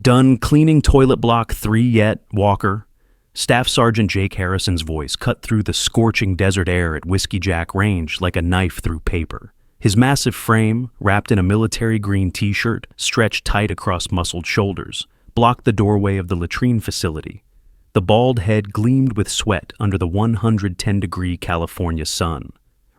Done cleaning toilet block 3 yet, Walker? Staff Sergeant Jake Harrison's voice cut through the scorching desert air at Whiskey Jack Range like a knife through paper. His massive frame, wrapped in a military green t-shirt, stretched tight across muscled shoulders, blocked the doorway of the latrine facility. The bald head gleamed with sweat under the 110-degree California sun.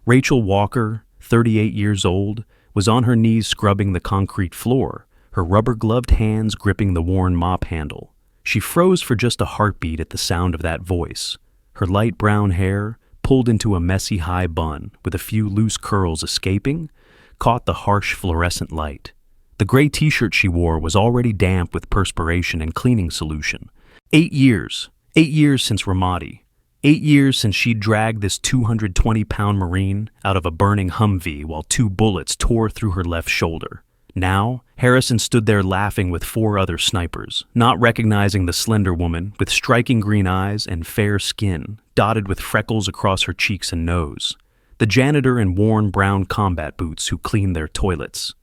Rachel Walker, 38 years old, was on her knees scrubbing the concrete floor, her rubber-gloved hands gripping the worn mop handle. She froze for just a heartbeat at the sound of that voice. Her light brown hair, pulled into a messy high bun with a few loose curls escaping, caught the harsh fluorescent light. The gray t-shirt she wore was already damp with perspiration and cleaning solution. 8 years. 8 years since Ramadi. 8 years since she'd dragged this 220-pound Marine out of a burning Humvee while 2 bullets tore through her left shoulder. Now, Harrison stood there laughing with 4 other snipers, not recognizing the slender woman with striking green eyes and fair skin, dotted with freckles across her cheeks and nose. The janitor in worn brown combat boots who cleaned their toilets.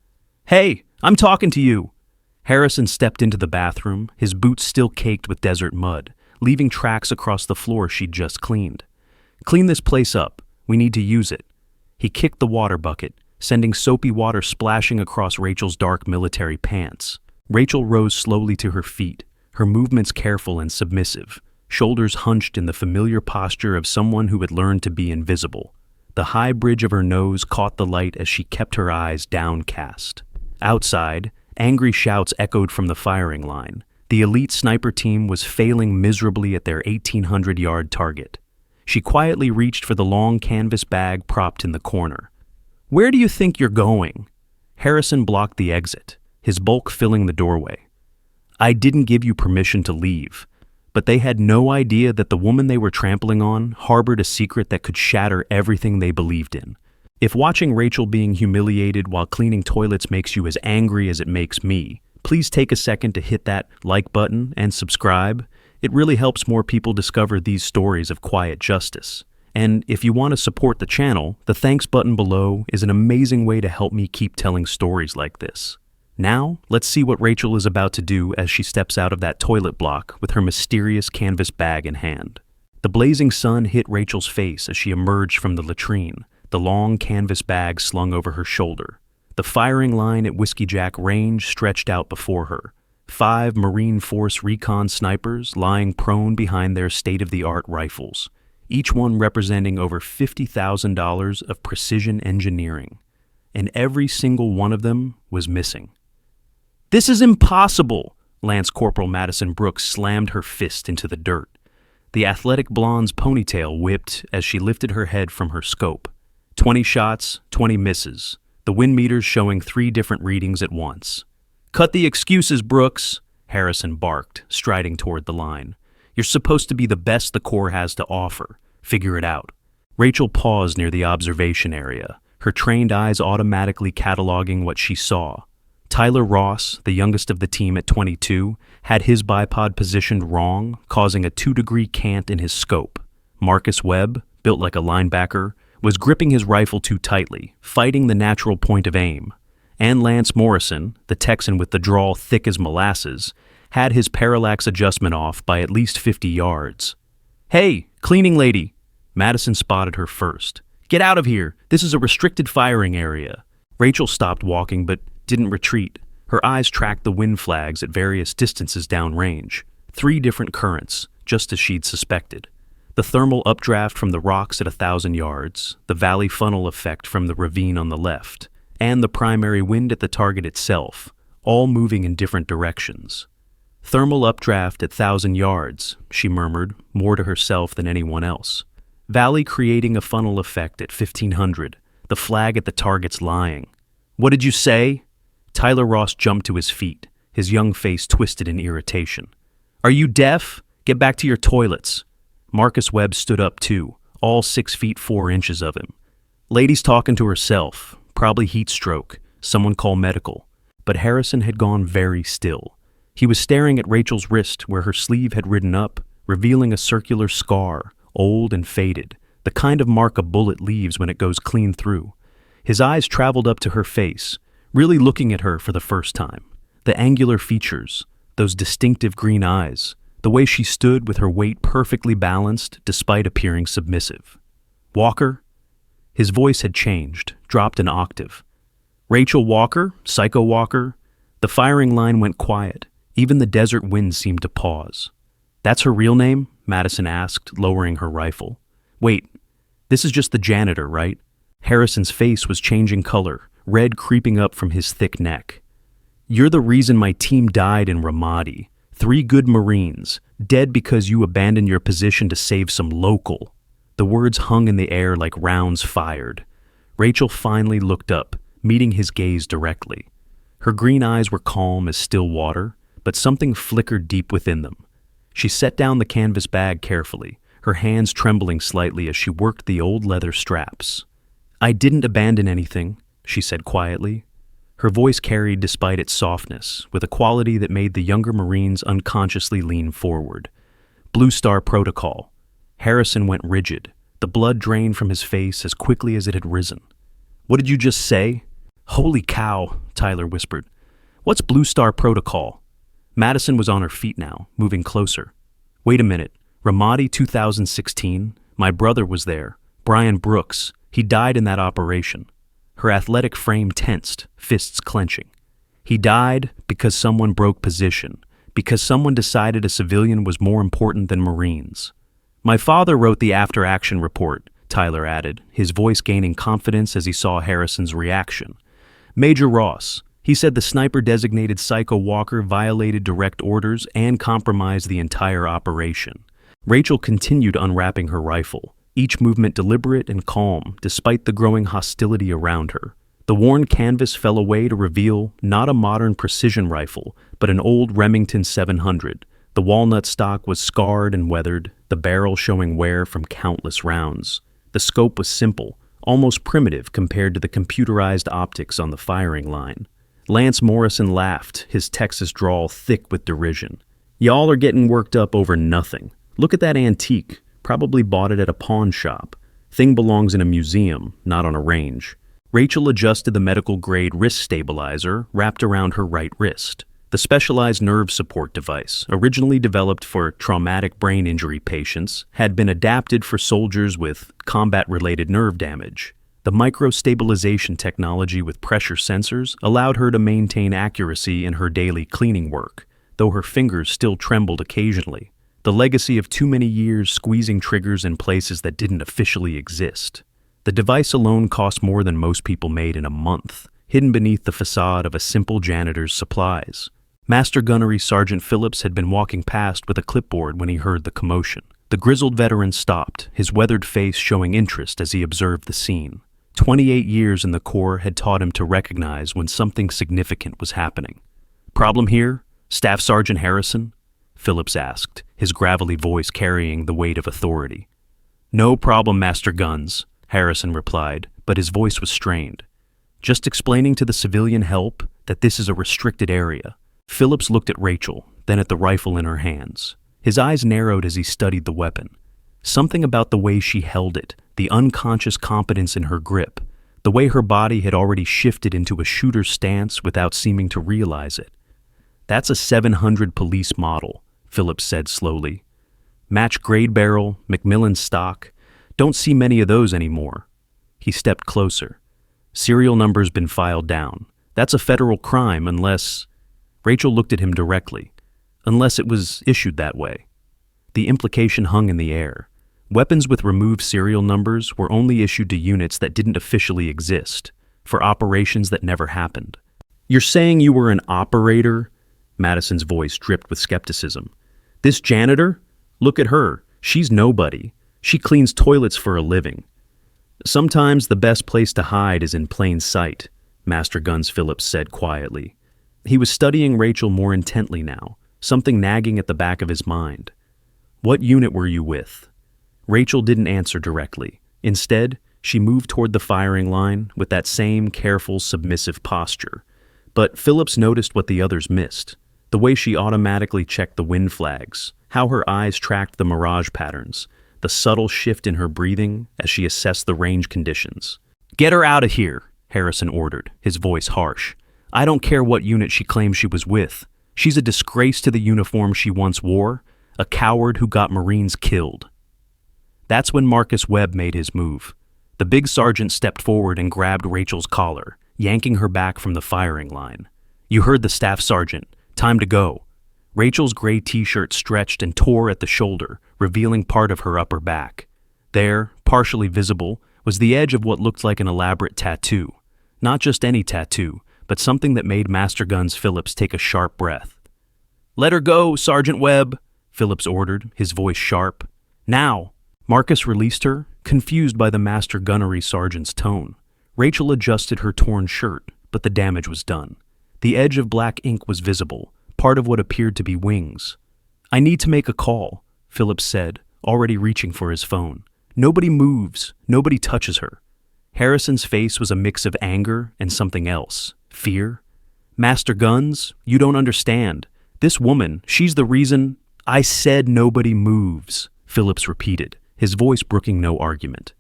"Hey, I'm talking to you!" Harrison stepped into the bathroom, his boots still caked with desert mud, leaving tracks across the floor she'd just cleaned. "Clean this place up. We need to use it." He kicked the water bucket, sending soapy water splashing across Rachel's dark military pants. Rachel rose slowly to her feet, her movements careful and submissive, shoulders hunched in the familiar posture of someone who had learned to be invisible. The high bridge of her nose caught the light as she kept her eyes downcast. Outside, angry shouts echoed from the firing line. The elite sniper team was failing miserably at their 1,800-yard target. She quietly reached for the long canvas bag propped in the corner. "Where do you think you're going?" Harrison blocked the exit, his bulk filling the doorway. "I didn't give you permission to leave." But they had no idea that the woman they were trampling on harbored a secret that could shatter everything they believed in. If watching Rachel being humiliated while cleaning toilets makes you as angry as it makes me, please take a second to hit that like button and subscribe. It really helps more people discover these stories of quiet justice. And if you want to support the channel, the thanks button below is an amazing way to help me keep telling stories like this. Now, let's see what Rachel is about to do as she steps out of that toilet block with her mysterious canvas bag in hand. The blazing sun hit Rachel's face as she emerged from the latrine, the long canvas bag slung over her shoulder. The firing line at Whiskey Jack Range stretched out before her. 5 Marine Force recon snipers lying prone behind their state-of-the-art rifles, each one representing over $50,000 of precision engineering. And every single one of them was missing. "This is impossible!" Lance Corporal Madison Brooks slammed her fist into the dirt. The athletic blonde's ponytail whipped as she lifted her head from her scope. 20 shots, 20 misses, the wind meters showing 3 different readings at once. "Cut the excuses, Brooks," Harrison barked, striding toward the line. "You're supposed to be the best the Corps has to offer. Figure it out." Rachel paused near the observation area, her trained eyes automatically cataloging what she saw. Tyler Ross, the youngest of the team at 22, had his bipod positioned wrong, causing a 2-degree cant in his scope. Marcus Webb, built like a linebacker, was gripping his rifle too tightly, fighting the natural point of aim. And Lance Morrison, the Texan with the drawl thick as molasses, had his parallax adjustment off by at least 50 yards. "Hey, cleaning lady!" Madison spotted her first. "Get out of here! This is a restricted firing area." Rachel stopped walking but didn't retreat. Her eyes tracked the wind flags at various distances downrange. 3 different currents, just as she'd suspected. The thermal updraft from the rocks at 1,000 yards, the valley funnel effect from the ravine on the left, and the primary wind at the target itself, all moving in different directions. "Thermal updraft at 1,000 yards, she murmured, more to herself than anyone else. "Valley creating a funnel effect at 1,500, the flag at the target's lying." "What did you say?" Tyler Ross jumped to his feet, his young face twisted in irritation. "Are you deaf? Get back to your toilets." Marcus Webb stood up too, all 6 feet 4 inches of him. "Lady's talking to herself, probably heat stroke, someone call medical." But Harrison had gone very still. He was staring at Rachel's wrist where her sleeve had ridden up, revealing a circular scar, old and faded, the kind of mark a bullet leaves when it goes clean through. His eyes traveled up to her face, really looking at her for the first time. The angular features, those distinctive green eyes, the way she stood with her weight perfectly balanced despite appearing submissive. Walker? His voice had changed, dropped an octave. Rachel Walker? Psycho Walker? The firing line went quiet. Even the desert wind seemed to pause. That's her real name? Madison asked, lowering her rifle. Wait, this is just the janitor, right? Harrison's face was changing color, red creeping up from his thick neck. You're the reason my team died in Ramadi. 3 good Marines, dead because you abandoned your position to save some local. The words hung in the air like rounds fired. Rachel finally looked up, meeting his gaze directly. Her green eyes were calm as still water, but something flickered deep within them. She set down the canvas bag carefully, her hands trembling slightly as she worked the old leather straps. I didn't abandon anything, she said quietly. Her voice carried despite its softness, with a quality that made the younger Marines unconsciously lean forward. Blue Star Protocol. Harrison went rigid. The blood drained from his face as quickly as it had risen. What did you just say? Holy cow, Tyler whispered. What's Blue Star Protocol? Madison was on her feet now, moving closer. Wait a minute. Ramadi 2016? My brother was there. Brian Brooks. He died in that operation. Her athletic frame tensed, fists clenching. He died because someone broke position, because someone decided a civilian was more important than Marines. My father wrote the after-action report, Tyler added, his voice gaining confidence as he saw Harrison's reaction. Major Ross. He said the sniper-designated Psycho Walker violated direct orders and compromised the entire operation. Rachel continued unwrapping her rifle, each movement deliberate and calm despite the growing hostility around her. The worn canvas fell away to reveal not a modern precision rifle, but an old Remington 700. The walnut stock was scarred and weathered, the barrel showing wear from countless rounds. The scope was simple, almost primitive compared to the computerized optics on the firing line. Lance Morrison laughed, his Texas drawl thick with derision. Y'all are getting worked up over nothing. Look at that antique. Probably bought it at a pawn shop. Thing belongs in a museum, not on a range. Rachel adjusted the medical-grade wrist stabilizer wrapped around her right wrist. The specialized nerve support device, originally developed for traumatic brain injury patients, had been adapted for soldiers with combat-related nerve damage. The micro-stabilization technology with pressure sensors allowed her to maintain accuracy in her daily cleaning work, though her fingers still trembled occasionally. The legacy of too many years squeezing triggers in places that didn't officially exist. The device alone cost more than most people made in a month, hidden beneath the facade of a simple janitor's supplies. Master Gunnery Sergeant Phillips had been walking past with a clipboard when he heard the commotion. The grizzled veteran stopped, his weathered face showing interest as he observed the scene. 28 years in the Corps had taught him to recognize when something significant was happening. Problem here? Staff Sergeant Harrison? Phillips asked, his gravelly voice carrying the weight of authority. No problem, Master Guns, Harrison replied, but his voice was strained. Just explaining to the civilian help that this is a restricted area. Phillips looked at Rachel, then at the rifle in her hands. His eyes narrowed as he studied the weapon. Something about the way she held it, the unconscious competence in her grip, the way her body had already shifted into a shooter's stance without seeming to realize it. That's a 700 police model, Phillips said slowly. Match grade barrel, Macmillan stock. Don't see many of those anymore. He stepped closer. Serial number's been filed down. That's a federal crime unless... Rachel looked at him directly. Unless it was issued that way. The implication hung in the air. Weapons with removed serial numbers were only issued to units that didn't officially exist, for operations that never happened. You're saying you were an operator? Madison's voice dripped with skepticism. This janitor? Look at her. She's nobody. She cleans toilets for a living. Sometimes the best place to hide is in plain sight, Master Guns Phillips said quietly. He was studying Rachel more intently now, something nagging at the back of his mind. What unit were you with? Rachel didn't answer directly. Instead, she moved toward the firing line with that same careful, submissive posture. But Phillips noticed what the others missed. The way she automatically checked the wind flags, how her eyes tracked the mirage patterns, the subtle shift in her breathing as she assessed the range conditions. Get her out of here, Harrison ordered, his voice harsh. I don't care what unit she claims she was with. She's a disgrace to the uniform she once wore, a coward who got Marines killed. That's when Marcus Webb made his move. The big sergeant stepped forward and grabbed Rachel's collar, yanking her back from the firing line. You heard the staff sergeant. Time to go. Rachel's gray t-shirt stretched and tore at the shoulder, revealing part of her upper back. There, partially visible, was the edge of what looked like an elaborate tattoo. Not just any tattoo, but something that made Master Guns Phillips take a sharp breath. "Let her go, Sergeant Webb," Phillips ordered, his voice sharp. "Now!" Marcus released her, confused by the Master Gunnery Sergeant's tone. Rachel adjusted her torn shirt, but the damage was done. The edge of black ink was visible, part of what appeared to be wings. "I need to make a call," Phillips said, already reaching for his phone. "Nobody moves, nobody touches her." Harrison's face was a mix of anger and something else. Fear? "Master Guns, you don't understand. This woman, she's the reason—" "I said nobody moves," Phillips repeated, his voice brooking no argument.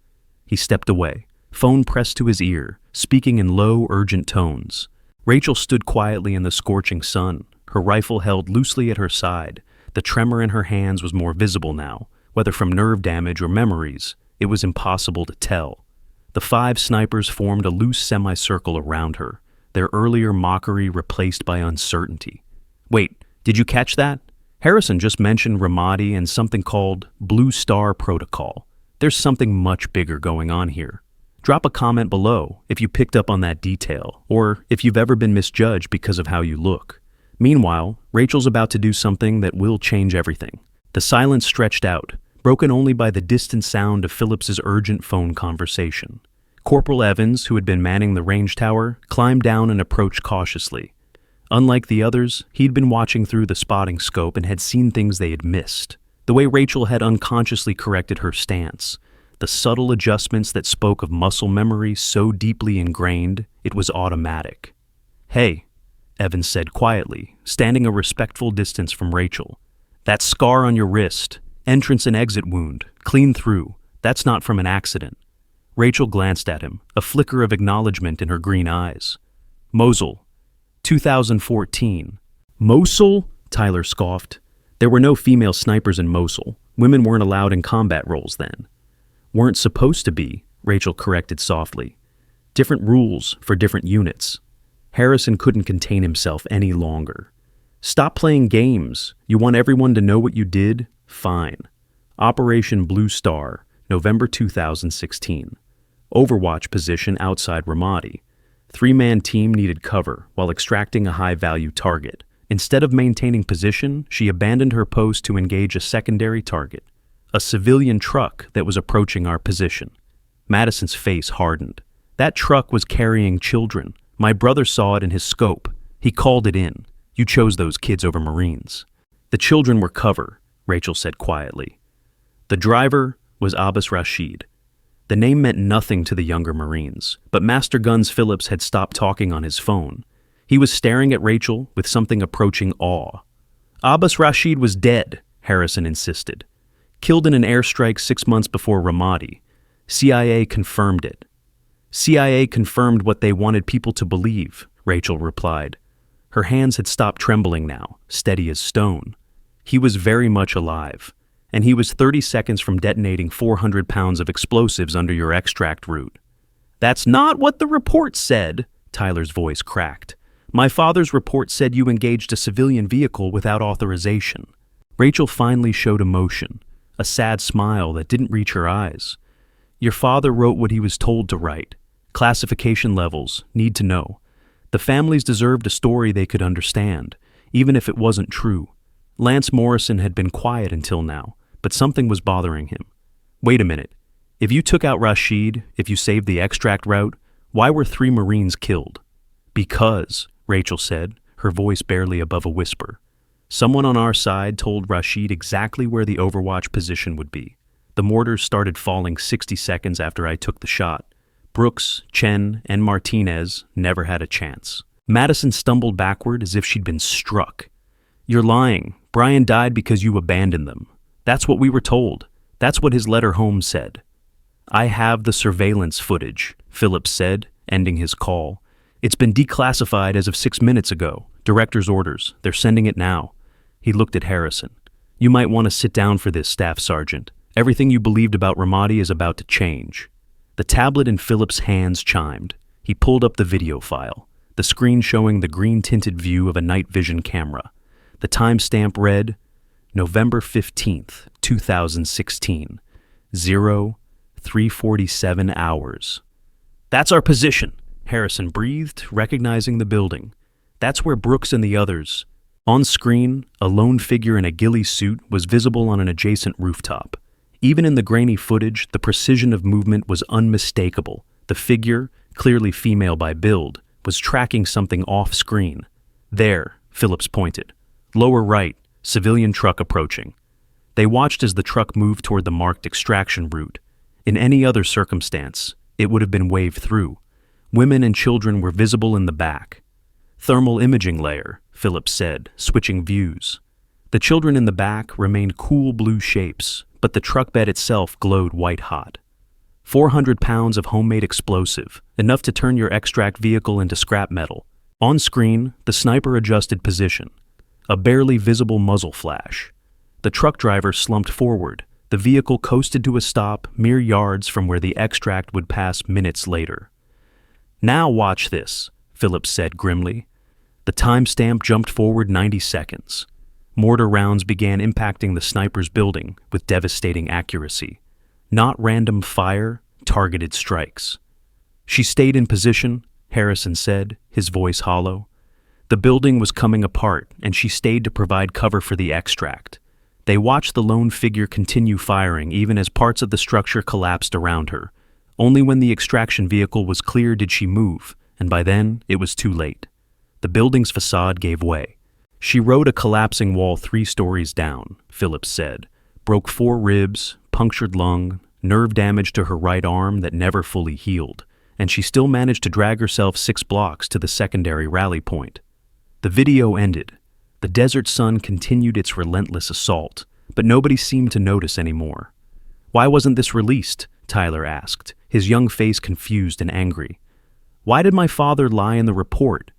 He stepped away, phone pressed to his ear, speaking in low, urgent tones. Rachel stood quietly in the scorching sun, her rifle held loosely at her side. The tremor in her hands was more visible now, whether from nerve damage or memories. It was impossible to tell. The 5 snipers formed a loose semicircle around her, their earlier mockery replaced by uncertainty. "Wait, did you catch that? Harrison just mentioned Ramadi and something called Blue Star Protocol. There's something much bigger going on here. Drop a comment below if you picked up on that detail, or if you've ever been misjudged because of how you look." Meanwhile, Rachel's about to do something that will change everything. The silence stretched out, broken only by the distant sound of Phillips's urgent phone conversation. Corporal Evans, who had been manning the range tower, climbed down and approached cautiously. Unlike the others, he'd been watching through the spotting scope and had seen things they had missed. The way Rachel had unconsciously corrected her stance, the subtle adjustments that spoke of muscle memory so deeply ingrained, it was automatic. "Hey," Evans said quietly, standing a respectful distance from Rachel. "That scar on your wrist, entrance and exit wound, clean through, that's not from an accident." Rachel glanced at him, a flicker of acknowledgement in her green eyes. "Mosul, 2014. "Mosul?" Tyler scoffed. There were no female snipers in Mosul. Women weren't allowed in combat roles then. "Weren't supposed to be," Rachel corrected softly. "Different rules for different units." Harrison couldn't contain himself any longer. "Stop playing games. You want everyone to know what you did? Fine. Operation Blue Star, November 2016. Overwatch position outside Ramadi. 3-man team needed cover while extracting a high-value target. Instead of maintaining position, she abandoned her post to engage a secondary target, a civilian truck that was approaching our position." Madison's face hardened. "That truck was carrying children. My brother saw it in his scope. He called it in. You chose those kids over Marines." "The children were cover," Rachel said quietly. The driver was Abbas Rashid. The name meant nothing to the younger Marines, but Master Guns Phillips had stopped talking on his phone. He was staring at Rachel with something approaching awe. "Abbas Rashid was dead," Harrison insisted. "Killed in an airstrike 6 months before Ramadi. CIA confirmed it." "CIA confirmed what they wanted people to believe," Rachel replied. Her hands had stopped trembling now, steady as stone. "He was very much alive, and he was 30 seconds from detonating 400 pounds of explosives under your extract route." "That's not what the report said," Tyler's voice cracked. "My father's report said you engaged a civilian vehicle without authorization." Rachel finally showed emotion, a sad smile that didn't reach her eyes. "Your father wrote what he was told to write. Classification levels, need to know. The families deserved a story they could understand, even if it wasn't true. Lance Morrison had been quiet until now, but something was bothering him. Wait a minute. If you took out Rashid, if you saved the extract route, why were 3 Marines killed?" "Because," Rachel said, her voice barely above a whisper. "Someone on our side told Rashid exactly where the Overwatch position would be. The mortars started falling 60 seconds after I took the shot. Brooks, Chen, and Martinez never had a chance." Madison stumbled backward as if she'd been struck. "You're lying. Brian died because you abandoned them. That's what we were told. That's what his letter home said." "I have the surveillance footage," Phillips said, ending his call. "It's been declassified as of 6 minutes ago. Director's orders. They're sending it now. He looked at Harrison. You might want to sit down for this, Staff Sergeant. Everything you believed about Ramadi is about to change. The tablet in Philip's hands chimed. He pulled up the video file, the screen showing the green-tinted view of a night vision camera. The timestamp read, November 15th, 2016, 03:47 hours. That's our position, Harrison breathed, recognizing the building. That's where Brooks and the others. On screen, a lone figure in a ghillie suit was visible on an adjacent rooftop. Even in the grainy footage, the precision of movement was unmistakable. The figure, clearly female by build, was tracking something off-screen. There, Phillips pointed. Lower right, civilian truck approaching. They watched as the truck moved toward the marked extraction route. In any other circumstance, it would have been waved through. Women and children were visible in the back. Thermal imaging layer, Phillips said, switching views. The children in the back remained cool blue shapes, but the truck bed itself glowed white-hot. 400 pounds of homemade explosive, enough to turn your extract vehicle into scrap metal. On screen, the sniper adjusted position. A barely visible muzzle flash. The truck driver slumped forward. The vehicle coasted to a stop mere yards from where the extract would pass minutes later. Now watch this, Phillips said grimly. The timestamp jumped forward 90 seconds. Mortar rounds began impacting the sniper's building with devastating accuracy. Not random fire, targeted strikes. She stayed in position, Harrison said, his voice hollow. The building was coming apart, and she stayed to provide cover for the extract. They watched the lone figure continue firing even as parts of the structure collapsed around her. Only when the extraction vehicle was clear did she move, and by then it was too late. The building's facade gave way. She rode a collapsing wall 3 stories down, Phillips said, broke 4 ribs, punctured lung, nerve damage to her right arm that never fully healed, and she still managed to drag herself 6 blocks to the secondary rally point. The video ended. The desert sun continued its relentless assault, but nobody seemed to notice anymore. Why wasn't this released? Tyler asked, his young face confused and angry. Why did my father lie in the report?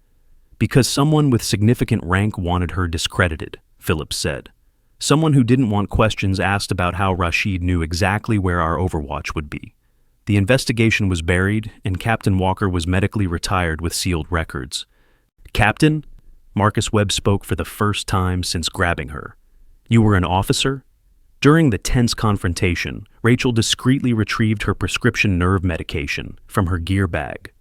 Because someone with significant rank wanted her discredited, Phillips said. Someone who didn't want questions asked about how Rashid knew exactly where our overwatch would be. The investigation was buried, and Captain Walker was medically retired with sealed records. Captain? Marcus Webb spoke for the first time since grabbing her. You were an officer? During the tense confrontation, Rachel discreetly retrieved her prescription nerve medication from her gear bag.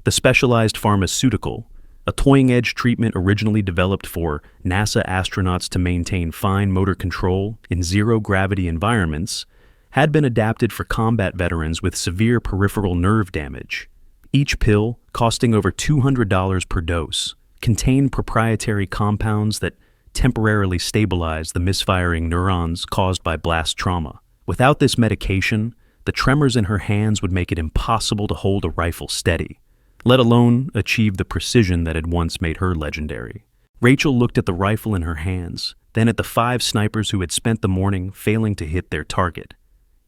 The specialized pharmaceutical, a toying-edge treatment originally developed for NASA astronauts to maintain fine motor control in zero-gravity environments, had been adapted for combat veterans with severe peripheral nerve damage. Each pill, costing over $200 per dose, contained proprietary compounds that temporarily stabilize the misfiring neurons caused by blast trauma. Without this medication, the tremors in her hands would make it impossible to hold a rifle steady, let alone achieve the precision that had once made her legendary. Rachel looked at the rifle in her hands, then at the 5 snipers who had spent the morning failing to hit their target.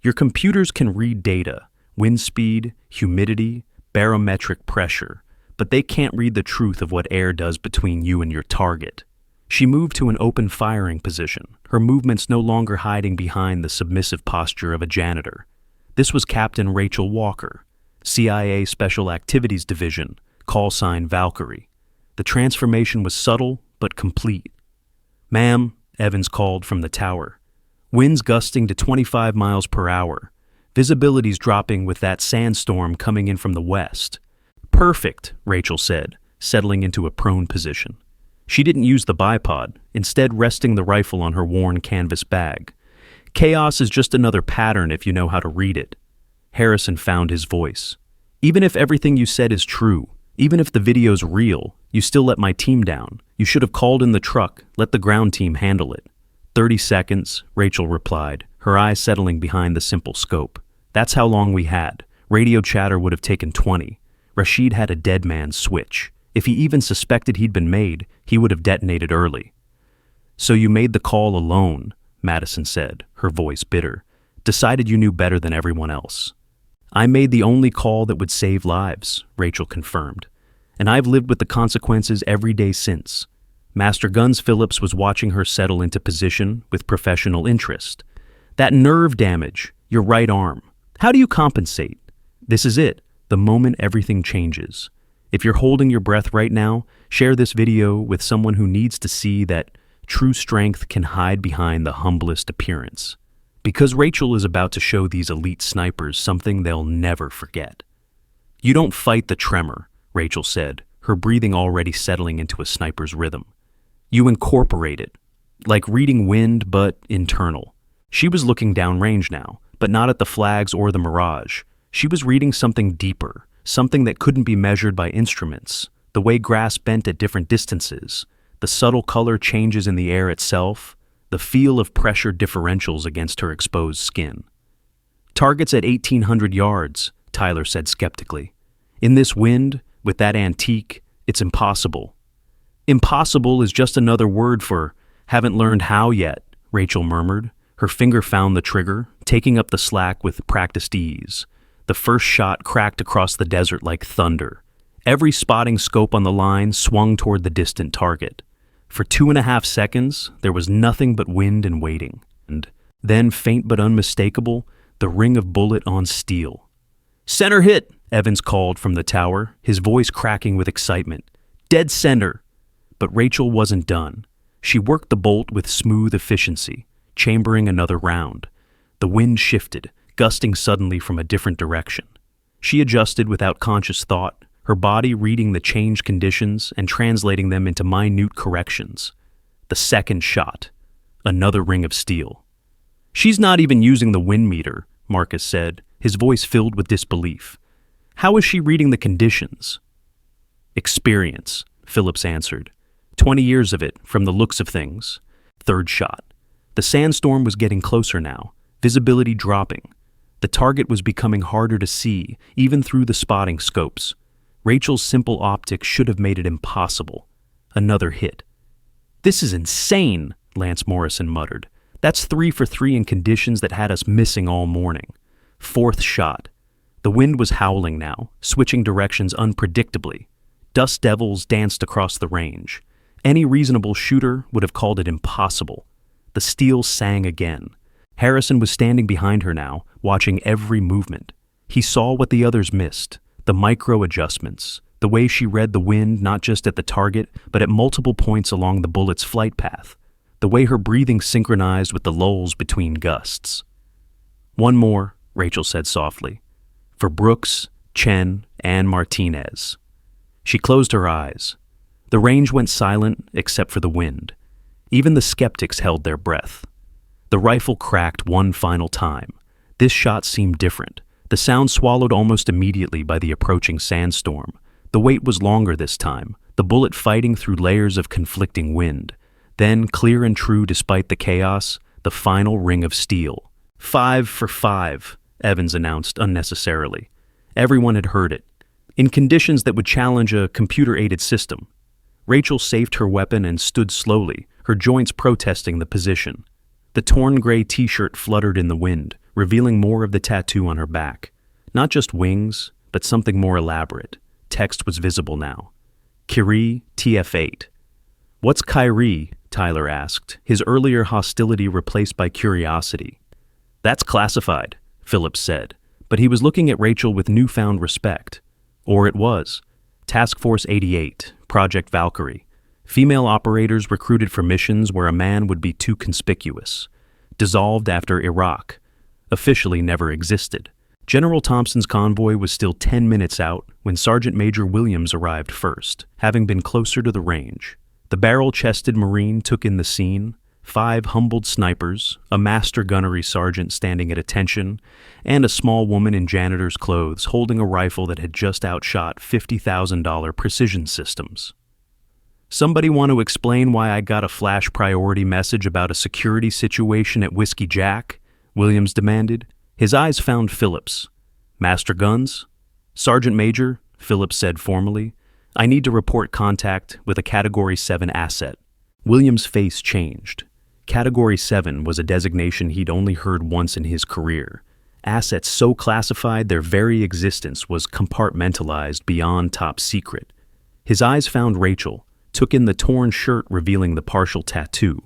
Your computers can read data, wind speed, humidity, barometric pressure, but they can't read the truth of what air does between you and your target. She moved to an open firing position, her movements no longer hiding behind the submissive posture of a janitor. This was Captain Rachel Walker, CIA Special Activities Division, call sign Valkyrie. The transformation was subtle but complete. Ma'am, Evans called from the tower. Winds gusting to 25 miles per hour. Visibility's dropping with that sandstorm coming in from the west. Perfect, Rachel said, settling into a prone position. She didn't use the bipod, instead resting the rifle on her worn canvas bag. Chaos is just another pattern if you know how to read it. Harrison found his voice. Even if everything you said is true, even if the video's real, you still let my team down. You should have called in the truck, let the ground team handle it. 30 seconds, Rachel replied, her eyes settling behind the simple scope. That's how long we had. Radio chatter would have taken 20. Rashid had a dead man's switch. If he even suspected he'd been made, he would have detonated early. So you made the call alone, Madison said, her voice bitter. Decided you knew better than everyone else. I made the only call that would save lives, Rachel confirmed. And I've lived with the consequences every day since. Master Guns Phillips was watching her settle into position with professional interest. That nerve damage, your right arm. How do you compensate? This is it, the moment everything changes. If you're holding your breath right now, share this video with someone who needs to see that true strength can hide behind the humblest appearance. Because Rachel is about to show these elite snipers something they'll never forget. You don't fight the tremor, Rachel said, her breathing already settling into a sniper's rhythm. You incorporate it, like reading wind but internal. She was looking downrange now, but not at the flags or the mirage. She was reading something deeper, something that couldn't be measured by instruments, the way grass bent at different distances, the subtle color changes in the air itself, the feel of pressure differentials against her exposed skin. Targets at 1,800 yards, Tyler said skeptically. In this wind, with that antique, it's impossible. Impossible is just another word for haven't learned how yet, Rachel murmured. Her finger found the trigger, taking up the slack with practiced ease. The first shot cracked across the desert like thunder. Every spotting scope on the line swung toward the distant target. For 2.5 seconds, there was nothing but wind and waiting. And then, faint but unmistakable, the ring of bullet on steel. "Center hit," Evans called from the tower, his voice cracking with excitement. "Dead center." But Rachel wasn't done. She worked the bolt with smooth efficiency, chambering another round. The wind shifted, gusting suddenly from a different direction. She adjusted without conscious thought, her body reading the changed conditions and translating them into minute corrections. The second shot. Another ring of steel. "She's not even using the wind meter," Marcus said, his voice filled with disbelief. "How is she reading the conditions?" "Experience," Phillips answered. 20 years of it, from the looks of things. Third shot. The sandstorm was getting closer now, visibility dropping. The target was becoming harder to see, even through the spotting scopes. Rachel's simple optics should have made it impossible. Another hit. "This is insane," Lance Morrison muttered. "That's 3 for 3 in conditions that had us missing all morning." Fourth shot. The wind was howling now, switching directions unpredictably. Dust devils danced across the range. Any reasonable shooter would have called it impossible. The steel sang again. Harrison was standing behind her now, watching every movement. He saw what the others missed, the micro-adjustments, the way she read the wind not just at the target, but at multiple points along the bullet's flight path, the way her breathing synchronized with the lulls between gusts. "One more," Rachel said softly. "For Brooks, Chen, and Martinez." She closed her eyes. The range went silent except for the wind. Even the skeptics held their breath. The rifle cracked one final time. This shot seemed different. The sound swallowed almost immediately by the approaching sandstorm. The wait was longer this time, the bullet fighting through layers of conflicting wind. Then, clear and true despite the chaos, the final ring of steel. 5 for 5, Evans announced unnecessarily. Everyone had heard it. In conditions that would challenge a computer-aided system. Rachel saved her weapon and stood slowly, her joints protesting the position. The torn gray t-shirt fluttered in the wind, revealing more of the tattoo on her back. Not just wings, but something more elaborate. Text was visible now. Kyrie, TF8. "What's Kyrie?" Tyler asked, his earlier hostility replaced by curiosity. "That's classified," Phillips said, but he was looking at Rachel with newfound respect. Or it was. Task Force 88, Project Valkyrie. Female operators recruited for missions where a man would be too conspicuous. Dissolved after Iraq. Officially never existed. General Thompson's convoy was still 10 minutes out when Sergeant Major Williams arrived first, having been closer to the range. The barrel-chested Marine took in the scene, 5 humbled snipers, a master gunnery sergeant standing at attention, and a small woman in janitor's clothes holding a rifle that had just outshot $50,000 precision systems. "Somebody want to explain why I got a flash priority message about a security situation at Whiskey Jack?" Williams demanded. His eyes found Phillips. "Master Guns?" "Sergeant Major," Phillips said formally. "I need to report contact with a Category 7 asset." Williams' face changed. Category 7 was a designation he'd only heard once in his career. Assets so classified their very existence was compartmentalized beyond top secret. His eyes found Rachel, took in the torn shirt revealing the partial tattoo,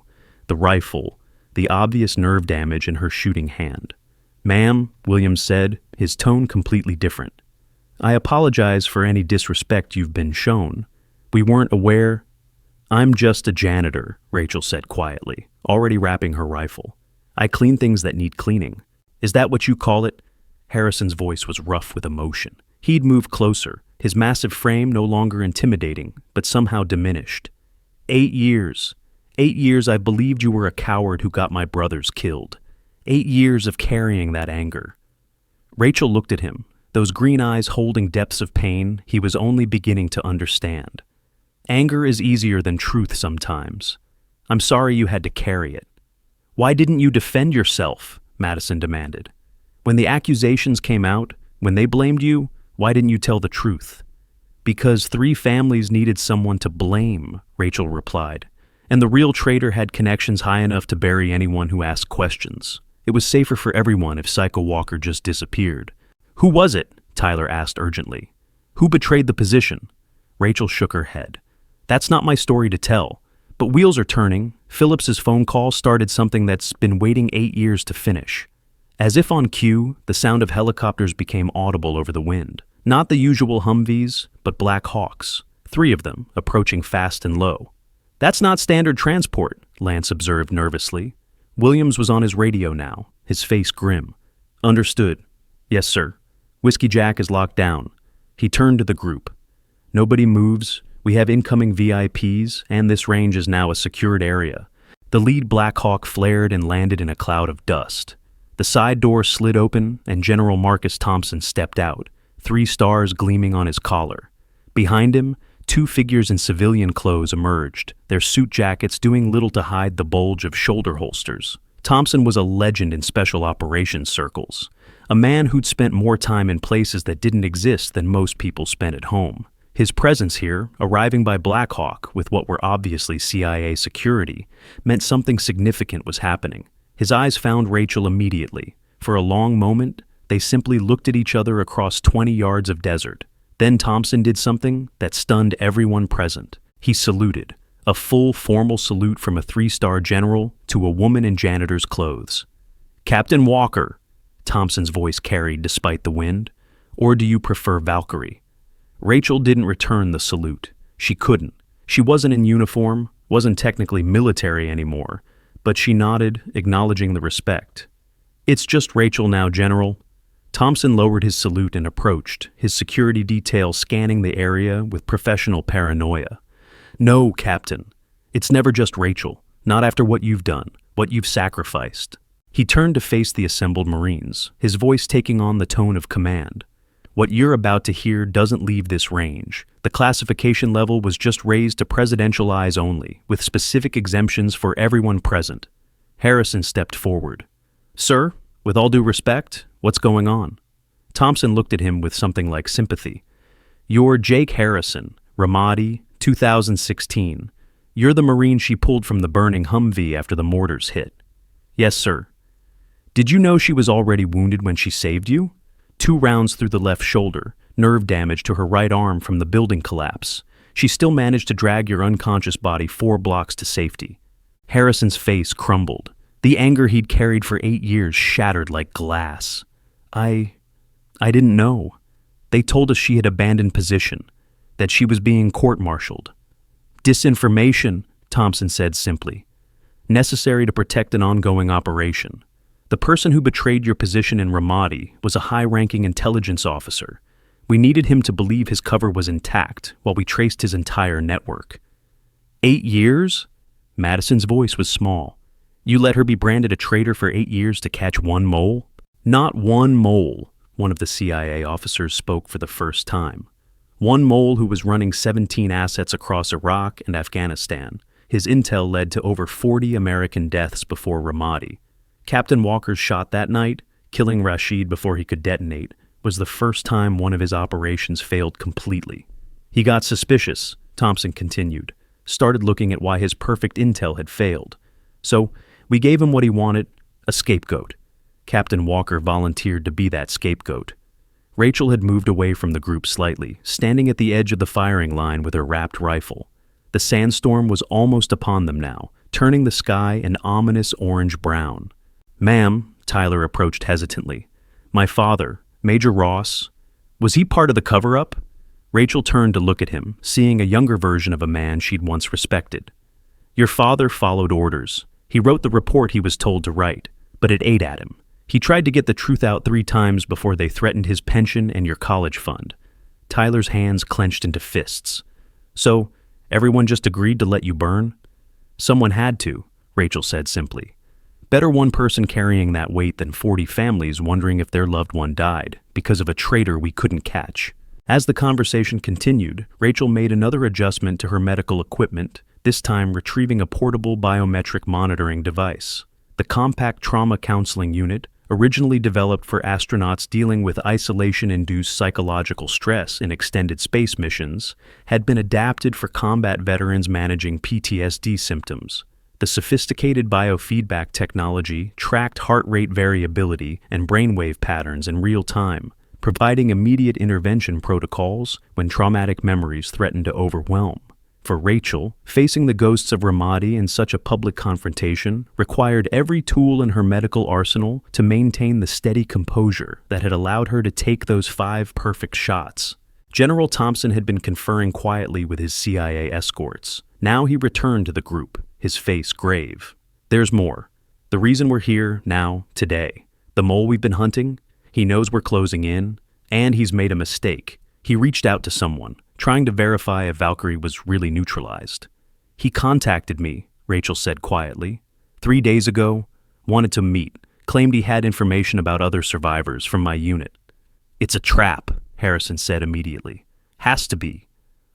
the rifle, the obvious nerve damage in her shooting hand. "Ma'am," Williams said, his tone completely different. "I apologize for any disrespect you've been shown. We weren't aware—" "I'm just a janitor," Rachel said quietly, already wrapping her rifle. "I clean things that need cleaning." "Is that what you call it?" Harrison's voice was rough with emotion. He'd moved closer, his massive frame no longer intimidating, but somehow diminished. 8 years. 8 years I believed you were a coward who got my brothers killed. 8 years of carrying that anger. Rachel looked at him, those green eyes holding depths of pain he was only beginning to understand. Anger is easier than truth sometimes. I'm sorry you had to carry it. Why didn't you defend yourself? Madison demanded. When the accusations came out, when they blamed you, why didn't you tell the truth? Because 3 families needed someone to blame, Rachel replied, and the real traitor had connections high enough to bury anyone who asked questions. It was safer for everyone if Psycho Walker just disappeared. Who was it? Tyler asked urgently. Who betrayed the position? Rachel shook her head. That's not my story to tell. But wheels are turning. Phillips's phone call started something that's been waiting 8 years to finish. As if on cue, the sound of helicopters became audible over the wind. Not the usual Humvees, but Black Hawks. 3 of them, approaching fast and low. That's not standard transport, Lance observed nervously. Williams was on his radio now, his face grim. Understood. Yes, sir. Whiskey Jack is locked down. He turned to the group. Nobody moves. We have incoming VIPs, and this range is now a secured area. The lead Black Hawk flared and landed in a cloud of dust. The side door slid open, and General Marcus Thompson stepped out, 3 stars gleaming on his collar. Behind him, 2 figures in civilian clothes emerged, their suit jackets doing little to hide the bulge of shoulder holsters. Thompson was a legend in special operations circles, a man who'd spent more time in places that didn't exist than most people spent at home. His presence here, arriving by Black Hawk with what were obviously CIA security, meant something significant was happening. His eyes found Rachel immediately. For a long moment, they simply looked at each other across 20 yards of desert. Then Thompson did something that stunned everyone present. He saluted, a full formal salute from a 3-star general to a woman in janitor's clothes. Captain Walker, Thompson's voice carried despite the wind, or do you prefer Valkyrie? Rachel didn't return the salute. She couldn't. She wasn't in uniform, wasn't technically military anymore, but she nodded, acknowledging the respect. It's just Rachel now, General. Thompson lowered his salute and approached, his security detail scanning the area with professional paranoia. No, Captain. It's never just Rachel, not after what you've done, what you've sacrificed. He turned to face the assembled Marines, his voice taking on the tone of command. What you're about to hear doesn't leave this range. The classification level was just raised to presidential eyes only, with specific exemptions for everyone present. Harrison stepped forward. Sir, with all due respect, what's going on? Thompson looked at him with something like sympathy. You're Jake Harrison, Ramadi, 2016. You're the Marine she pulled from the burning Humvee after the mortars hit. Yes, sir. Did you know she was already wounded when she saved you? 2 rounds through the left shoulder, nerve damage to her right arm from the building collapse. She still managed to drag your unconscious body 4 blocks to safety. Harrison's face crumbled. The anger he'd carried for 8 years shattered like glass. I didn't know. They told us she had abandoned position, that she was being court-martialed. Disinformation, Thompson said simply. Necessary to protect an ongoing operation. The person who betrayed your position in Ramadi was a high-ranking intelligence officer. We needed him to believe his cover was intact while we traced his entire network. 8 years? Madison's voice was small. You let her be branded a traitor for 8 years to catch 1 mole? Not 1 mole, one of the CIA officers spoke for the first time. 1 mole who was running 17 assets across Iraq and Afghanistan. His intel led to over 40 American deaths before Ramadi. Captain Walker's shot that night, killing Rashid before he could detonate, was the first time one of his operations failed completely. He got suspicious, Thompson continued, started looking at why his perfect intel had failed. So, we gave him what he wanted, a scapegoat. Captain Walker volunteered to be that scapegoat. Rachel had moved away from the group slightly, standing at the edge of the firing line with her wrapped rifle. The sandstorm was almost upon them now, turning the sky an ominous orange-brown. "Ma'am," Tyler approached hesitantly. "My father, Major Ross, was he part of the cover-up?" Rachel turned to look at him, seeing a younger version of a man she'd once respected. "Your father followed orders. He wrote the report he was told to write, but it ate at him. He tried to get the truth out 3 times before they threatened his pension and your college fund." Tyler's hands clenched into fists. "So, everyone just agreed to let you burn?" "Someone had to," Rachel said simply. "Better one person carrying that weight than 40 families wondering if their loved one died because of a traitor we couldn't catch." As the conversation continued, Rachel made another adjustment to her medical equipment, this time retrieving a portable biometric monitoring device. The compact trauma counseling unit, originally developed for astronauts dealing with isolation-induced psychological stress in extended space missions, had been adapted for combat veterans managing PTSD symptoms. The sophisticated biofeedback technology tracked heart rate variability and brainwave patterns in real time, providing immediate intervention protocols when traumatic memories threatened to overwhelm. For Rachel, facing the ghosts of Ramadi in such a public confrontation required every tool in her medical arsenal to maintain the steady composure that had allowed her to take those 5 perfect shots. General Thompson had been conferring quietly with his CIA escorts. Now he returned to the group, his face grave. "There's more. The reason we're here now, today. The mole we've been hunting, he knows we're closing in, and he's made a mistake. He reached out to someone, trying to verify if Valkyrie was really neutralized. He contacted me," Rachel said quietly. 3 days ago, wanted to meet, claimed he had information about other survivors from my unit." "It's a trap," Harrison said immediately. "Has to be."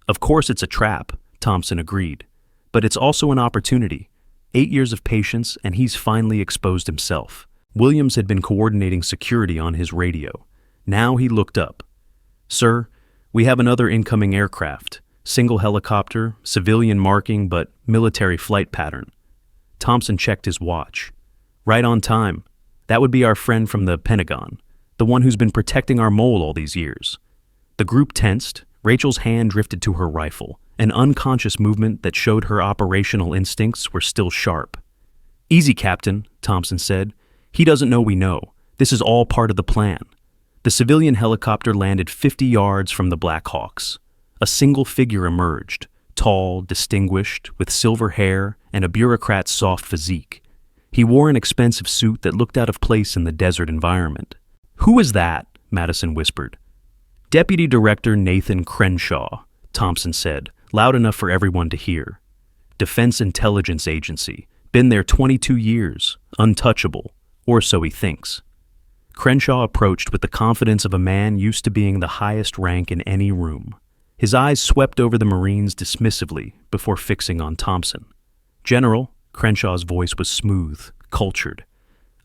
"Of course it's a trap," Thompson agreed. "But it's also an opportunity. 8 years of patience, and he's finally exposed himself." Williams had been coordinating security on his radio. Now he looked up. "Sir, we have another incoming aircraft. Single helicopter, civilian marking, but military flight pattern." Thompson checked his watch. "Right on time. That would be our friend from the Pentagon, the one who's been protecting our mole all these years." The group tensed. Rachel's hand drifted to her rifle, an unconscious movement that showed her operational instincts were still sharp. "Easy, Captain," Thompson said. "He doesn't know we know. This is all part of the plan." The civilian helicopter landed 50 yards from the Black Hawks. A single figure emerged, tall, distinguished, with silver hair and a bureaucrat's soft physique. He wore an expensive suit that looked out of place in the desert environment. "Who is that?" Madison whispered. "Deputy Director Nathan Crenshaw," Thompson said, loud enough for everyone to hear. "Defense Intelligence Agency. Been there 22 years. Untouchable. Or so he thinks." Crenshaw approached with the confidence of a man used to being the highest rank in any room. His eyes swept over the Marines dismissively before fixing on Thompson. "General," Crenshaw's voice was smooth, cultured.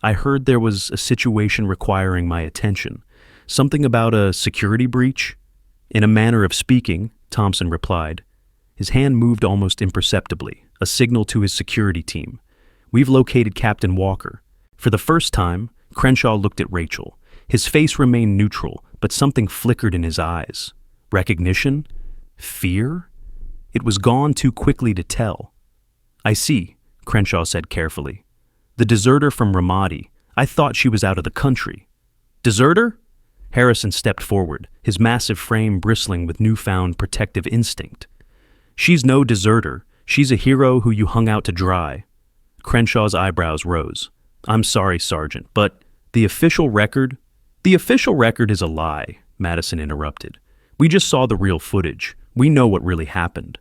"I heard there was a situation requiring my attention. Something about a security breach?" "In a manner of speaking," Thompson replied. His hand moved almost imperceptibly, a signal to his security team. "We've located Captain Walker." For the first time, Crenshaw looked at Rachel. His face remained neutral, but something flickered in his eyes. Recognition? Fear? It was gone too quickly to tell. "I see," Crenshaw said carefully. "The deserter from Ramadi. I thought she was out of the country." "Deserter?" Harrison stepped forward, his massive frame bristling with newfound protective instinct. "She's no deserter. She's a hero who you hung out to dry." Crenshaw's eyebrows rose. "I'm sorry, Sergeant, but the official record—" "The official record is a lie," Madison interrupted. "We just saw the real footage. We know what really happened."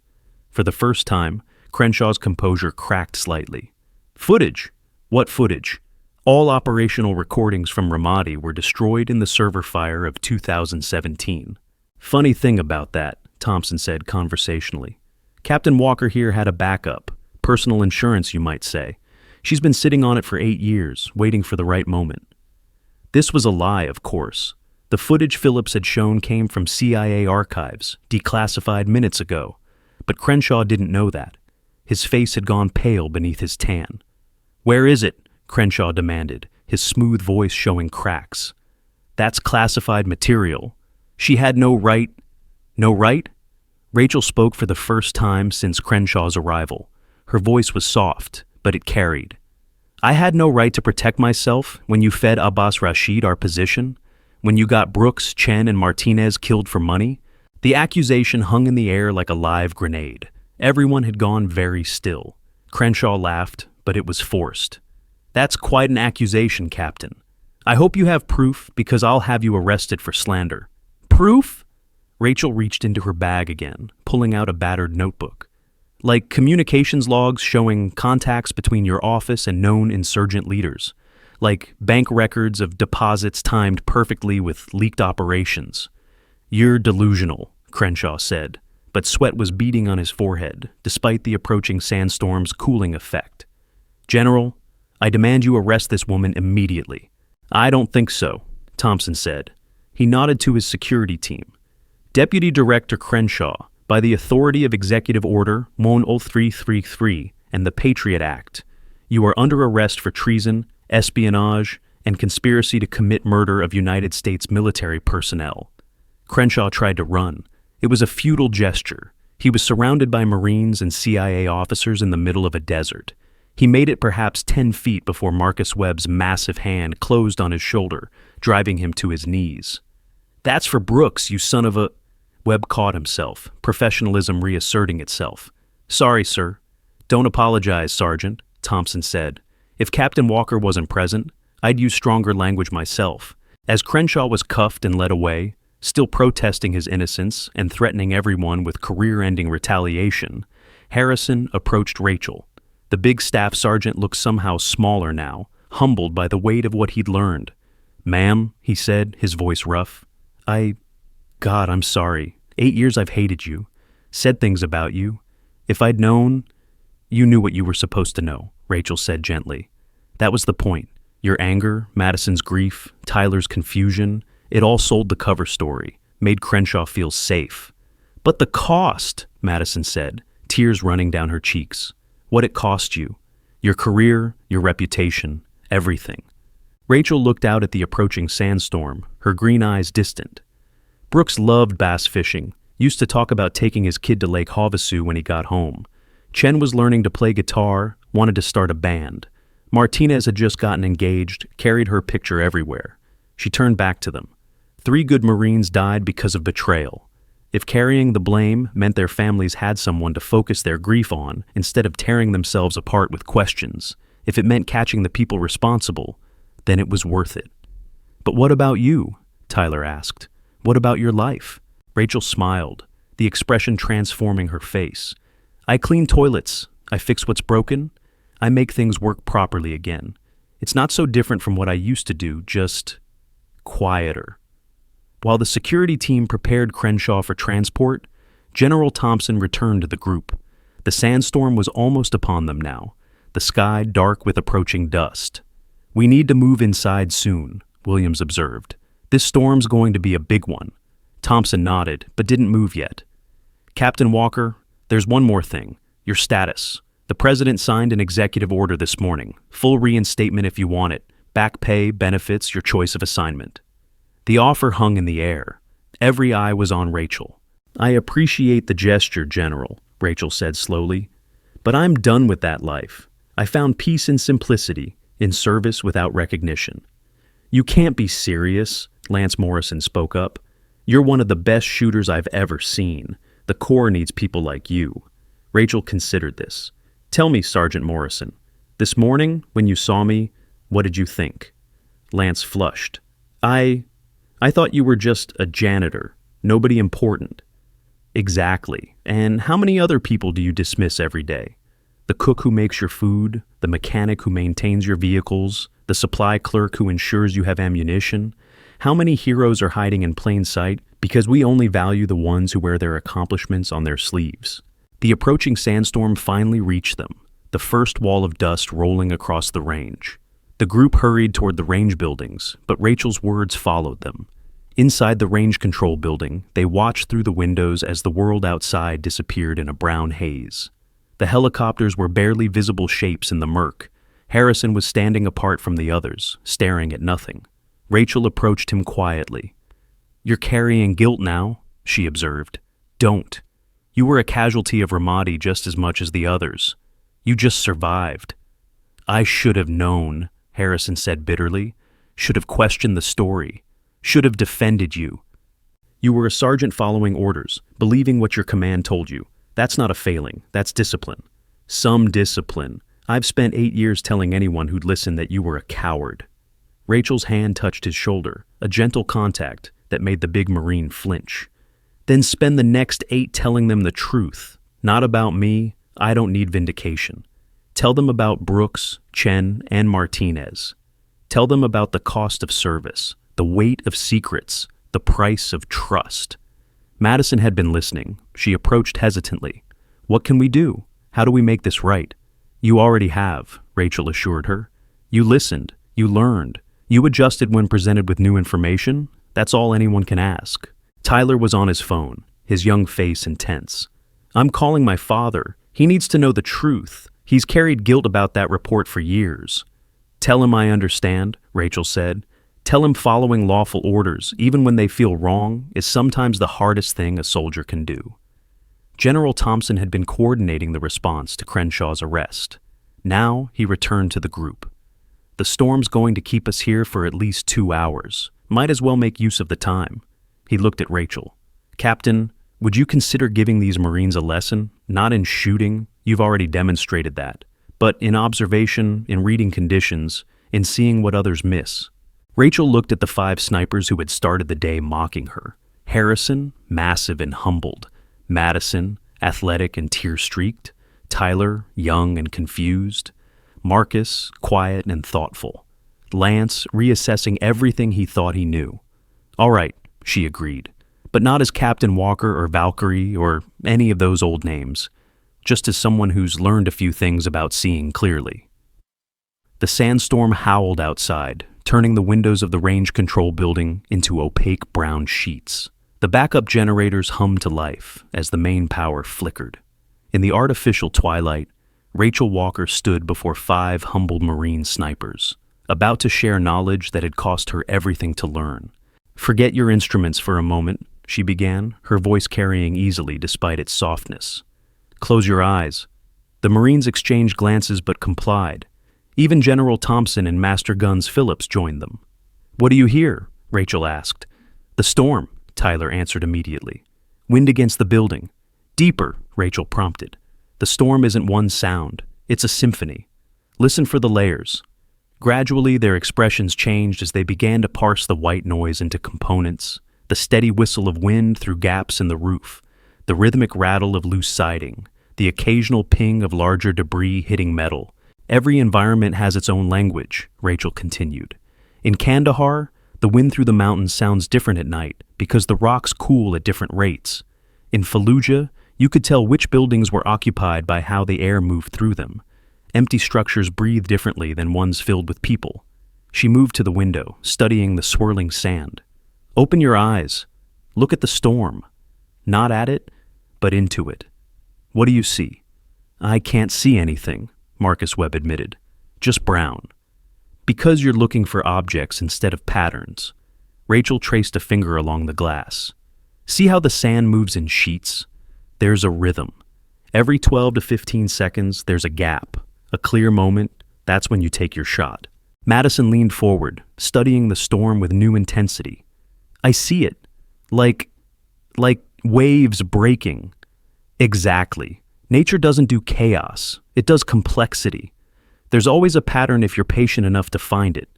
For the first time, Crenshaw's composure cracked slightly. "Footage? What footage?" "All operational recordings from Ramadi were destroyed in the server fire of 2017. "Funny thing about that," Thompson said conversationally. "Captain Walker here had a backup. Personal insurance, you might say. She's been sitting on it for 8 years, waiting for the right moment." This was a lie, of course. The footage Phillips had shown came from CIA archives, declassified minutes ago. But Crenshaw didn't know that. His face had gone pale beneath his tan. "Where is it?" Crenshaw demanded, his smooth voice showing cracks. "That's classified material. She had no right—" "No right?" Rachel spoke for the first time since Crenshaw's arrival. Her voice was soft, but it carried. I had no right to protect myself when you fed Abbas Rashid our position, when you got Brooks, Chen, and Martinez killed for money. The accusation hung in the air like a live grenade. Everyone had gone very still. Crenshaw laughed, but it was forced. That's quite an accusation, Captain. I hope you have proof, because I'll have you arrested for slander. Proof? Rachel reached into her bag again, pulling out a battered notebook. Like communications logs showing contacts between your office and known insurgent leaders. Like bank records of deposits timed perfectly with leaked operations. You're delusional, Crenshaw said, but sweat was beading on his forehead, despite the approaching sandstorm's cooling effect. General, I demand you arrest this woman immediately. I don't think so, Thompson said. He nodded to his security team. Deputy Director Crenshaw, by the authority of Executive Order 10333 and the Patriot Act, you are under arrest for treason, espionage, and conspiracy to commit murder of United States military personnel. Crenshaw tried to run. It was a futile gesture. He was surrounded by Marines and CIA officers in the middle of a desert. He made it perhaps 10 feet before Marcus Webb's massive hand closed on his shoulder, driving him to his knees. That's for Brooks, you son of a... Webb caught himself, professionalism reasserting itself. Sorry, sir. Don't apologize, Sergeant, Thompson said. If Captain Walker wasn't present, I'd use stronger language myself. As Crenshaw was cuffed and led away, still protesting his innocence and threatening everyone with career-ending retaliation, Harrison approached Rachel. The big staff sergeant looked somehow smaller now, humbled by the weight of what he'd learned. Ma'am, he said, his voice rough. God, I'm sorry. 8 years I've hated you. Said things about you. If I'd known... You knew what you were supposed to know, Rachel said gently. That was the point. Your anger, Madison's grief, Tyler's confusion, it all sold the cover story, made Crenshaw feel safe. But the cost, Madison said, tears running down her cheeks. What it cost you. Your career, your reputation, everything. Rachel looked out at the approaching sandstorm, her green eyes distant. Brooks loved bass fishing, used to talk about taking his kid to Lake Havasu when he got home. Chen was learning to play guitar, wanted to start a band. Martinez had just gotten engaged, carried her picture everywhere. She turned back to them. 3 good Marines died because of betrayal. If carrying the blame meant their families had someone to focus their grief on instead of tearing themselves apart with questions, if it meant catching the people responsible, then it was worth it. But what about you? Tyler asked. What about your life? Rachel smiled, the expression transforming her face. I clean toilets. I fix what's broken. I make things work properly again. It's not so different from what I used to do, just quieter. While the security team prepared Crenshaw for transport, General Thompson returned to the group. The sandstorm was almost upon them now, the sky dark with approaching dust. We need to move inside soon, Williams observed. This storm's going to be a big one. Thompson nodded, but didn't move yet. Captain Walker, there's one more thing. Your status. The president signed an executive order this morning. Full reinstatement if you want it. Back pay, benefits, your choice of assignment. The offer hung in the air. Every eye was on Rachel. I appreciate the gesture, General, Rachel said slowly. But I'm done with that life. I found peace in simplicity, in service without recognition. You can't be serious, Lance Morrison spoke up. You're one of the best shooters I've ever seen. The Corps needs people like you. Rachel considered this. Tell me, Sergeant Morrison, this morning, when you saw me, what did you think? Lance flushed. I thought you were just a janitor, nobody important. Exactly. And how many other people do you dismiss every day? The cook who makes your food, the mechanic who maintains your vehicles, the supply clerk who ensures you have ammunition. How many heroes are hiding in plain sight because we only value the ones who wear their accomplishments on their sleeves? The approaching sandstorm finally reached them, the first wall of dust rolling across the range. The group hurried toward the range buildings, but Rachel's words followed them. Inside the range control building, they watched through the windows as the world outside disappeared in a brown haze. The helicopters were barely visible shapes in the murk. Harrison was standing apart from the others, staring at nothing. Rachel approached him quietly. You're carrying guilt now, she observed. Don't. You were a casualty of Ramadi just as much as the others. You just survived." "I should have known," Harrison said bitterly. "Should have questioned the story. Should have defended you." "You were a sergeant following orders, believing what your command told you. That's not a failing, that's discipline." "Some discipline. I've spent 8 years telling anyone who'd listen that you were a coward." Rachel's hand touched his shoulder, a gentle contact that made the big Marine flinch. "Then spend the next 8 telling them the truth. Not about me. I don't need vindication. Tell them about Brooks, Chen, and Martinez. Tell them about the cost of service, the weight of secrets, the price of trust." Madison had been listening. She approached hesitantly. "What can we do? How do we make this right?" "You already have," Rachel assured her. "You listened. You learned. You adjusted when presented with new information. That's all anyone can ask." Tyler was on his phone, his young face intense. "I'm calling my father. He needs to know the truth. He's carried guilt about that report for years." "Tell him I understand," Rachel said. "Tell him following lawful orders, even when they feel wrong, is sometimes the hardest thing a soldier can do." General Thompson had been coordinating the response to Crenshaw's arrest. Now he returned to the group. "The storm's going to keep us here for at least 2 hours. Might as well make use of the time." He looked at Rachel. "Captain, would you consider giving these Marines a lesson? Not in shooting, you've already demonstrated that, but in observation, in reading conditions, in seeing what others miss." Rachel looked at the 5 snipers who had started the day mocking her. Harrison, massive and humbled. Madison, athletic and tear-streaked. Tyler, young and confused. Marcus, quiet and thoughtful. Lance, reassessing everything he thought he knew. "All right," she agreed, "but not as Captain Walker or Valkyrie or any of those old names. Just as someone who's learned a few things about seeing clearly." The sandstorm howled outside, turning the windows of the range control building into opaque brown sheets. The backup generators hummed to life as the main power flickered. In the artificial twilight, Rachel Walker stood before 5 humbled Marine snipers, about to share knowledge that had cost her everything to learn. "Forget your instruments for a moment," she began, her voice carrying easily despite its softness. "Close your eyes." The Marines exchanged glances but complied. Even General Thompson and Master Guns Phillips joined them. "What do you hear?" Rachel asked. "The storm," Tyler answered immediately. "Wind against the building." "Deeper," Rachel prompted. "The storm isn't one sound. It's a symphony. Listen for the layers." Gradually, their expressions changed as they began to parse the white noise into components, the steady whistle of wind through gaps in the roof, the rhythmic rattle of loose siding, the occasional ping of larger debris hitting metal. "Every environment has its own language," Rachel continued. "In Kandahar, the wind through the mountains sounds different at night because the rocks cool at different rates. In Fallujah, you could tell which buildings were occupied by how the air moved through them. Empty structures breathe differently than ones filled with people." She moved to the window, studying the swirling sand. "Open your eyes. Look at the storm. Not at it, but into it. What do you see?" "I can't see anything," Marcus Webb admitted. "Just brown." "Because you're looking for objects instead of patterns." Rachel traced a finger along the glass. "See how the sand moves in sheets? There's a rhythm. Every 12 to 15 seconds, there's a gap, a clear moment. That's when you take your shot." Madison leaned forward, studying the storm with new intensity. "I see it. Like waves breaking." "Exactly. Nature doesn't do chaos. It does complexity. There's always a pattern if you're patient enough to find it."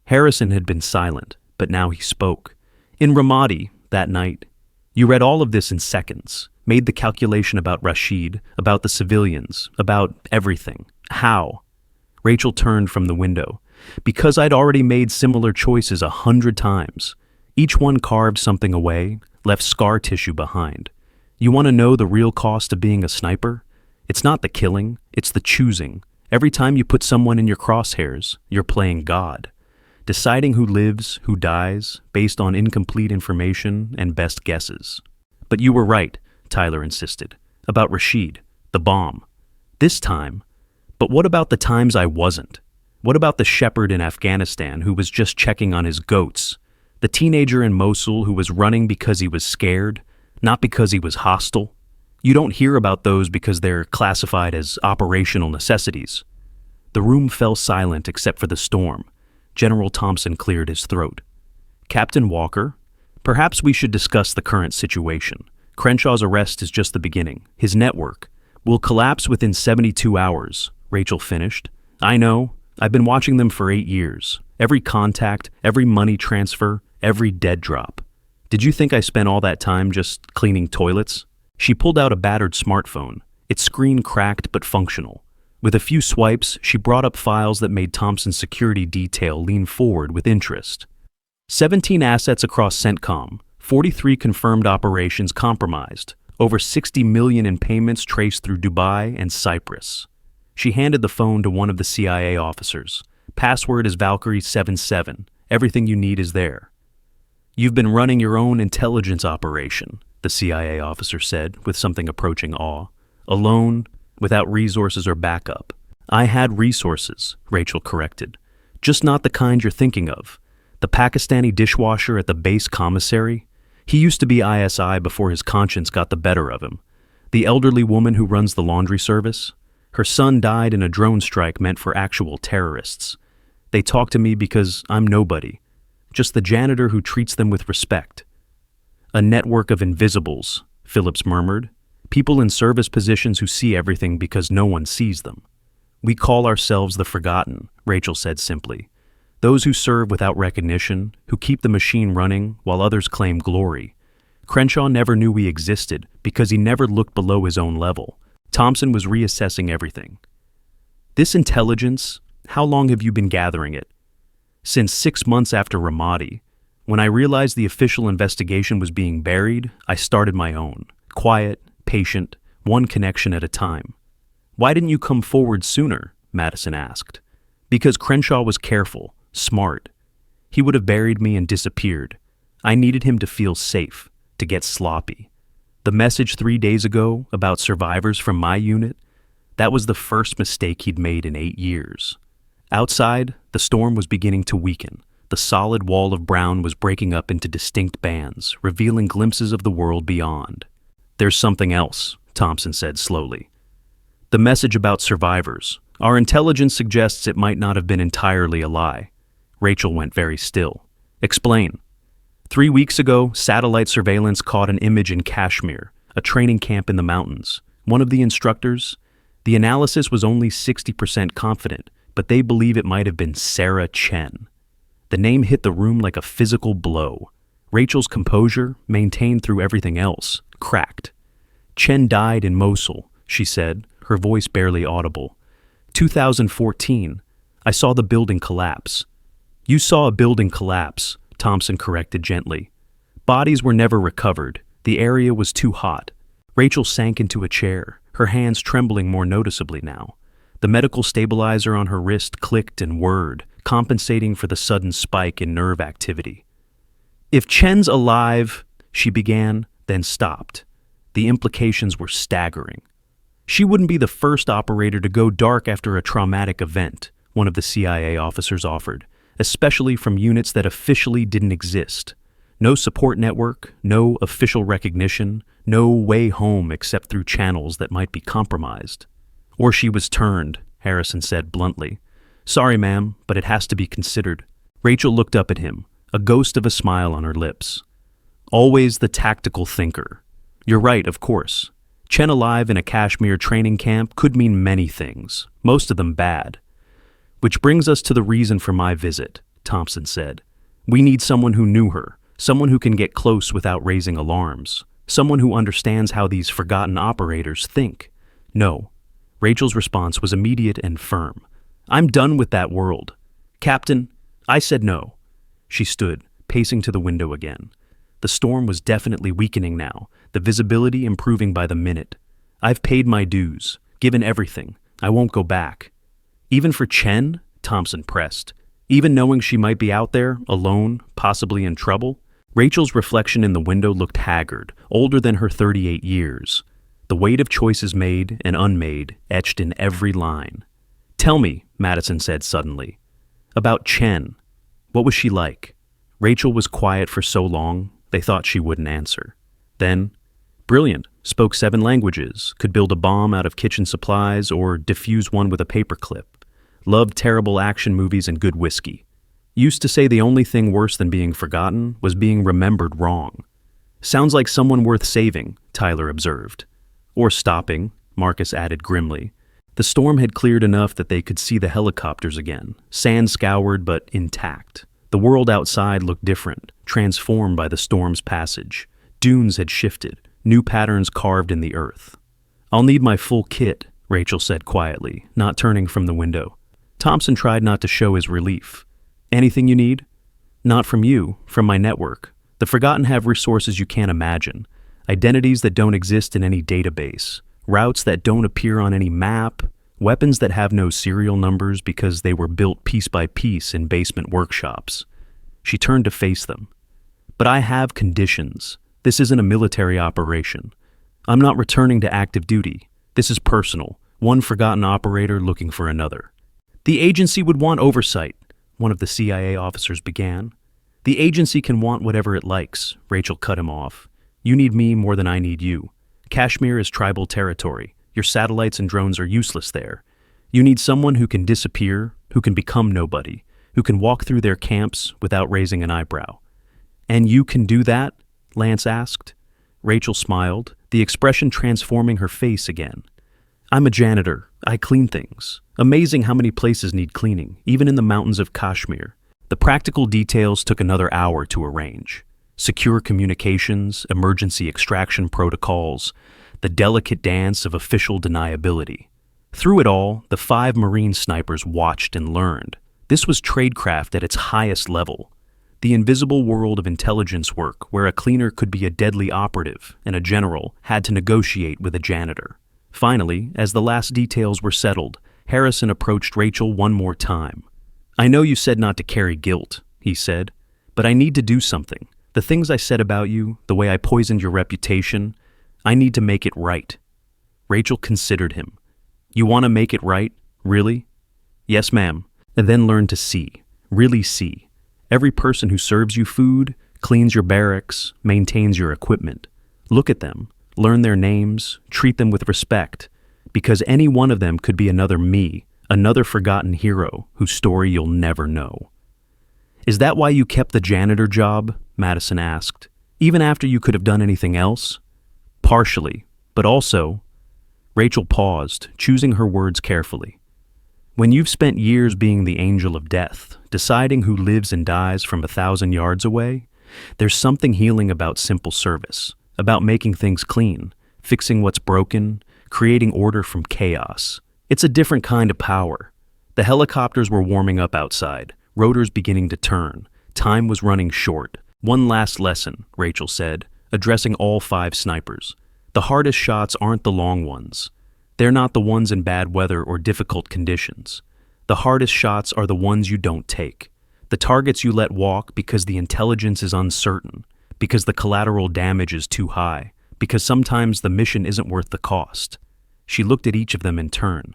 Harrison had been silent, but now he spoke. "In Ramadi, that night, you read all of this in seconds, made the calculation about Rashid, about the civilians, about everything. How?" Rachel turned from the window. "Because I'd already made similar choices 100 times. Each one carved something away, left scar tissue behind. You want to know the real cost of being a sniper? It's not the killing, it's the choosing. Every time you put someone in your crosshairs, you're playing God. Deciding who lives, who dies, based on incomplete information and best guesses." "But you were right," Tyler insisted, "about Rashid, the bomb. This time. But what about the times I wasn't? What about the shepherd in Afghanistan who was just checking on his goats? The teenager in Mosul who was running because he was scared, not because he was hostile? You don't hear about those because they're classified as operational necessities. The room fell silent except for the storm. General Thompson cleared his throat. Captain Walker, perhaps we should discuss the current situation. Crenshaw's arrest is just the beginning. His network will collapse within 72 hours, Rachel finished. I know. I've been watching them for 8 years. Every contact, every money transfer, every dead drop. Did you think I spent all that time just cleaning toilets? She pulled out a battered smartphone, its screen cracked but functional. With a few swipes, she brought up files that made Thompson's security detail lean forward with interest. 17 assets across CENTCOM, 43 confirmed operations compromised, over 60 million in payments traced through Dubai and Cyprus. She handed the phone to one of the CIA officers. Password is Valkyrie77. Everything you need is there. You've been running your own intelligence operation, the CIA officer said, with something approaching awe. Alone, without resources or backup. I had resources, Rachel corrected. Just not the kind you're thinking of. The Pakistani dishwasher at the base commissary? He used to be ISI before his conscience got the better of him. The elderly woman who runs the laundry service? Her son died in a drone strike meant for actual terrorists. They talk to me because I'm nobody. Just the janitor who treats them with respect. A network of invisibles, Phillips murmured. People in service positions who see everything because no one sees them. We call ourselves the forgotten, Rachel said simply. Those who serve without recognition, who keep the machine running while others claim glory. Crenshaw never knew we existed because he never looked below his own level. Thompson was reassessing everything. This intelligence, how long have you been gathering it? Since 6 months after Ramadi. When I realized the official investigation was being buried, I started my own. Quiet, patient, one connection at a time. Why didn't you come forward sooner? Madison asked. Because Crenshaw was careful, smart. He would have buried me and disappeared. I needed him to feel safe, to get sloppy. The message 3 days ago about survivors from my unit, that was the first mistake he'd made in 8 years. Outside, the storm was beginning to weaken. The solid wall of brown was breaking up into distinct bands, revealing glimpses of the world beyond. There's something else, Thompson said slowly. The message about survivors. Our intelligence suggests it might not have been entirely a lie. Rachel went very still. Explain. 3 weeks ago, satellite surveillance caught an image in Kashmir, a training camp in the mountains. One of the instructors, the analysis was only 60% confident, but they believe it might have been Sarah Chen. The name hit the room like a physical blow. Rachel's composure, maintained through everything else, cracked. Chen died in Mosul, she said, her voice barely audible. 2014, I saw the building collapse. You saw a building collapse, Thompson corrected gently. Bodies were never recovered. The area was too hot. Rachel sank into a chair, her hands trembling more noticeably now. The medical stabilizer on her wrist clicked and whirred, compensating for the sudden spike in nerve activity. If Chen's alive, she began, then stopped. The implications were staggering. She wouldn't be the first operator to go dark after a traumatic event, one of the CIA officers offered, especially from units that officially didn't exist. No support network, no official recognition, no way home except through channels that might be compromised. Or she was turned, Harrison said bluntly. Sorry, ma'am, but it has to be considered. Rachel looked up at him, a ghost of a smile on her lips. Always the tactical thinker. You're right, of course. Chen alive in a Kashmir training camp could mean many things, most of them bad. Which brings us to the reason for my visit, Thompson said. We need someone who knew her, someone who can get close without raising alarms, someone who understands how these forgotten operators think. No. Rachel's response was immediate and firm. I'm done with that world. Captain, I said no. She stood, pacing to the window again. The storm was definitely weakening now, the visibility improving by the minute. I've paid my dues, given everything. I won't go back. Even for Chen? Thompson pressed. Even knowing she might be out there, alone, possibly in trouble? Rachel's reflection in the window looked haggard, older than her 38 years. The weight of choices made and unmade etched in every line. Tell me, Madison said suddenly. About Chen. What was she like? Rachel was quiet for so long, they thought she wouldn't answer. Then, brilliant, spoke 7 languages, could build a bomb out of kitchen supplies or defuse one with a paperclip, loved terrible action movies and good whiskey. Used to say the only thing worse than being forgotten was being remembered wrong. Sounds like someone worth saving, Tyler observed. Or stopping, Marcus added grimly. The storm had cleared enough that they could see the helicopters again, sand scoured but intact. The world outside looked different, transformed by the storm's passage. Dunes had shifted, new patterns carved in the earth. I'll need my full kit, Rachel said quietly, not turning from the window. Thompson tried not to show his relief. Anything you need? Not from you, from my network. The Forgotten have resources you can't imagine. Identities that don't exist in any database. Routes that don't appear on any map. Weapons that have no serial numbers because they were built piece by piece in basement workshops. She turned to face them. But I have conditions. This isn't a military operation. I'm not returning to active duty. This is personal. One Forgotten operator looking for another. The agency would want oversight, one of the CIA officers began. The agency can want whatever it likes, Rachel cut him off. You need me more than I need you. Kashmir is tribal territory. Your satellites and drones are useless there. You need someone who can disappear, who can become nobody, who can walk through their camps without raising an eyebrow. And you can do that? Lance asked. Rachel smiled, the expression transforming her face again. I'm a janitor. I clean things. Amazing how many places need cleaning, even in the mountains of Kashmir. The practical details took another hour to arrange. Secure communications, emergency extraction protocols, the delicate dance of official deniability. Through it all, the 5 Marine snipers watched and learned. This was tradecraft at its highest level. The invisible world of intelligence work where a cleaner could be a deadly operative and a general had to negotiate with a janitor. Finally, as the last details were settled, Harrison approached Rachel one more time. I know you said not to carry guilt, he said, but I need to do something. The things I said about you, the way I poisoned your reputation, I need to make it right. Rachel considered him. You want to make it right? Really? Yes, ma'am. And then learn to see. Really see. Every person who serves you food, cleans your barracks, maintains your equipment. Look at them. Learn their names, treat them with respect, because any one of them could be another me, another forgotten hero whose story you'll never know. Is that why you kept the janitor job? Madison asked. Even after you could have done anything else? Partially, but also... Rachel paused, choosing her words carefully. When you've spent years being the angel of death, deciding who lives and dies from 1,000 yards away, there's something healing about simple service. About making things clean, fixing what's broken, creating order from chaos. It's a different kind of power. The helicopters were warming up outside, rotors beginning to turn. Time was running short. One last lesson, Rachel said, addressing all 5 snipers. The hardest shots aren't the long ones. They're not the ones in bad weather or difficult conditions. The hardest shots are the ones you don't take. The targets you let walk because the intelligence is uncertain. Because the collateral damage is too high, because sometimes the mission isn't worth the cost. She looked at each of them in turn.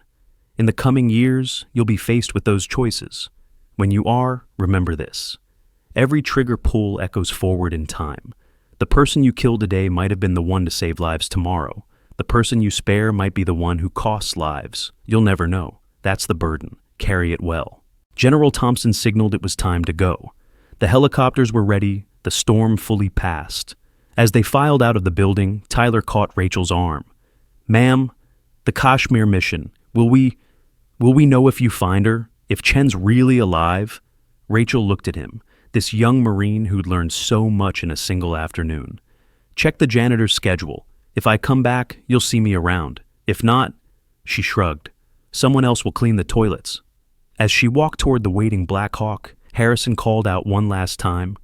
In the coming years, you'll be faced with those choices. When you are, remember this. Every trigger pull echoes forward in time. The person you kill today might have been the one to save lives tomorrow. The person you spare might be the one who costs lives. You'll never know. That's the burden. Carry it well. General Thompson signaled it was time to go. The helicopters were ready. The storm fully passed. As they filed out of the building, Tyler caught Rachel's arm. Ma'am, the Kashmir mission, will we know if you find her? If Chen's really alive? Rachel looked at him, this young Marine who'd learned so much in a single afternoon. Check the janitor's schedule. If I come back, you'll see me around. If not, she shrugged. Someone else will clean the toilets. As she walked toward the waiting Black Hawk, Harrison called out one last time.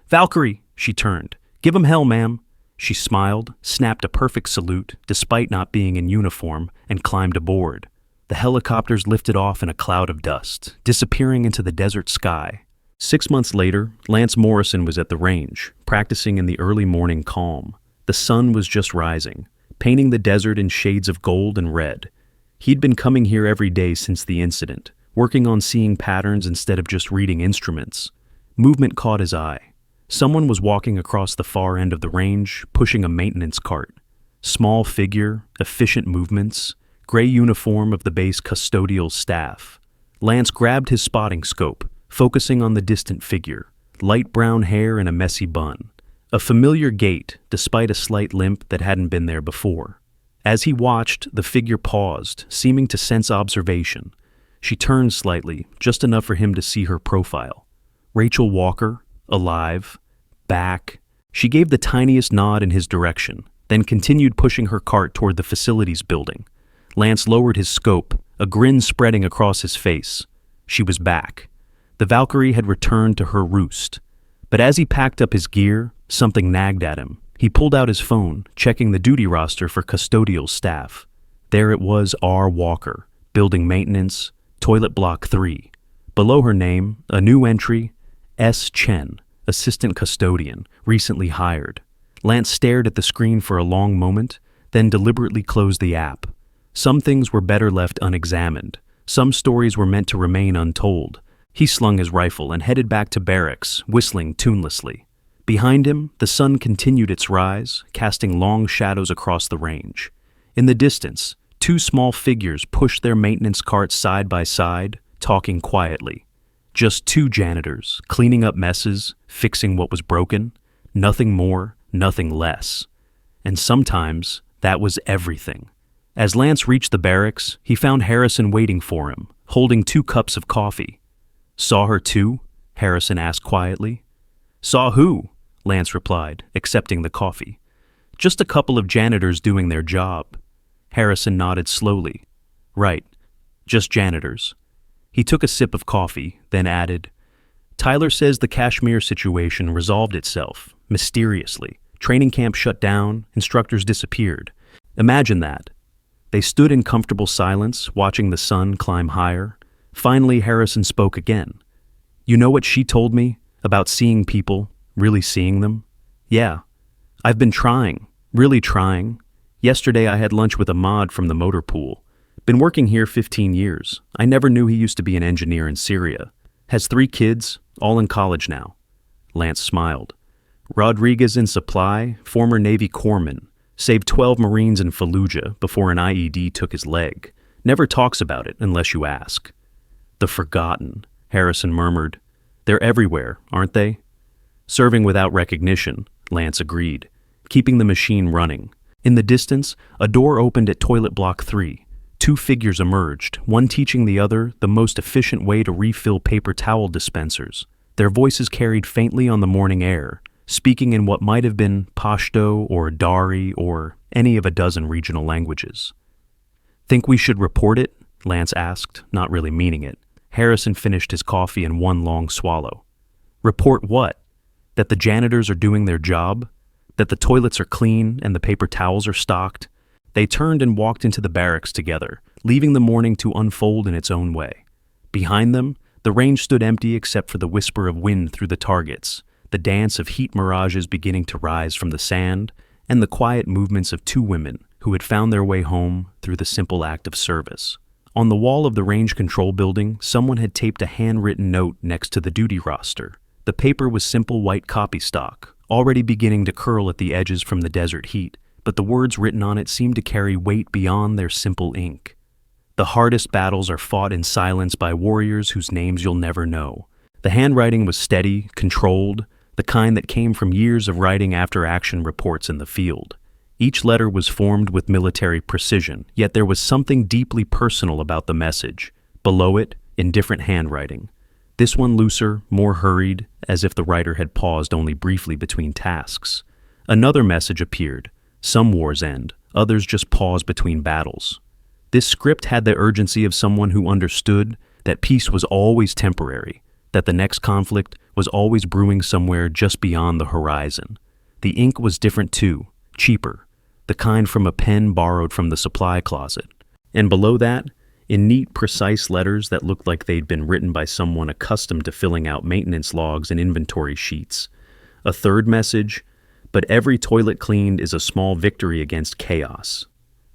Valkyrie, she turned. Give 'em hell, ma'am. She smiled, snapped a perfect salute, despite not being in uniform, and climbed aboard. The helicopters lifted off in a cloud of dust, disappearing into the desert sky. 6 months later, Lance Morrison was at the range, practicing in the early morning calm. The sun was just rising, painting the desert in shades of gold and red. He'd been coming here every day since the incident, working on seeing patterns instead of just reading instruments. Movement caught his eye. Someone was walking across the far end of the range, pushing a maintenance cart. Small figure, efficient movements, gray uniform of the base custodial staff. Lance grabbed his spotting scope, focusing on the distant figure, light brown hair and a messy bun. A familiar gait, despite a slight limp that hadn't been there before. As he watched, the figure paused, seeming to sense observation. She turned slightly, just enough for him to see her profile. Rachel Walker, alive, back. She gave the tiniest nod in his direction, then continued pushing her cart toward the facilities building. Lance lowered his scope, a grin spreading across his face. She was back. The Valkyrie had returned to her roost. But as he packed up his gear, something nagged at him. He pulled out his phone, checking the duty roster for custodial staff. There it was, R. Walker, building maintenance, toilet block 3. Below her name, a new entry, S. Chen, assistant custodian, recently hired. Lance stared at the screen for a long moment, then deliberately closed the app. Some things were better left unexamined. Some stories were meant to remain untold. He slung his rifle and headed back to barracks, whistling tunelessly. Behind him, the sun continued its rise, casting long shadows across the range. In the distance, 2 small figures pushed their maintenance carts side by side, talking quietly. Just 2 janitors, cleaning up messes, fixing what was broken. Nothing more, nothing less. And sometimes, that was everything. As Lance reached the barracks, he found Harrison waiting for him, holding 2 cups of coffee. "Saw her too?" Harrison asked quietly. "Saw who?" Lance replied, accepting the coffee. "Just a couple of janitors doing their job." Harrison nodded slowly. "Right, just janitors." He took a sip of coffee, then added, "Tyler says the Kashmir situation resolved itself, mysteriously. Training camp shut down, instructors disappeared. Imagine that." They stood in comfortable silence, watching the sun climb higher. Finally, Harrison spoke again. "You know what she told me about seeing people, really seeing them?" "Yeah. I've been trying, really trying. Yesterday I had lunch with a mod from the motor pool. Been working here 15 years. I never knew he used to be an engineer in Syria. Has 3 kids, all in college now." Lance smiled. "Rodriguez in supply, former Navy corpsman. Saved 12 Marines in Fallujah before an IED took his leg. Never talks about it unless you ask." "The forgotten," Harrison murmured. "They're everywhere, aren't they?" "Serving without recognition," Lance agreed, keeping the machine running. In the distance, a door opened at toilet block 3. 2 figures emerged, one teaching the other the most efficient way to refill paper towel dispensers. Their voices carried faintly on the morning air, speaking in what might have been Pashto or Dari or any of a dozen regional languages. "Think we should report it?" Lance asked, not really meaning it. Harrison finished his coffee in one long swallow. "Report what? That the janitors are doing their job? That the toilets are clean and the paper towels are stocked?" They turned and walked into the barracks together, leaving the morning to unfold in its own way. Behind them, the range stood empty except for the whisper of wind through the targets, the dance of heat mirages beginning to rise from the sand, and the quiet movements of 2 women who had found their way home through the simple act of service. On the wall of the range control building, someone had taped a handwritten note next to the duty roster. The paper was simple white copy stock, already beginning to curl at the edges from the desert heat, but the words written on it seemed to carry weight beyond their simple ink. "The hardest battles are fought in silence by warriors whose names you'll never know." The handwriting was steady, controlled, the kind that came from years of writing after-action reports in the field. Each letter was formed with military precision, yet there was something deeply personal about the message. Below it, in different handwriting. This one looser, more hurried, as if the writer had paused only briefly between tasks. Another message appeared. Some wars end, others just pause between battles. This script had the urgency of someone who understood that peace was always temporary, that the next conflict was always brewing somewhere just beyond the horizon. The ink was different too, cheaper, the kind from a pen borrowed from the supply closet. And below that, in neat, precise letters that looked like they'd been written by someone accustomed to filling out maintenance logs and inventory sheets. A third message, "But every toilet cleaned is a small victory against chaos."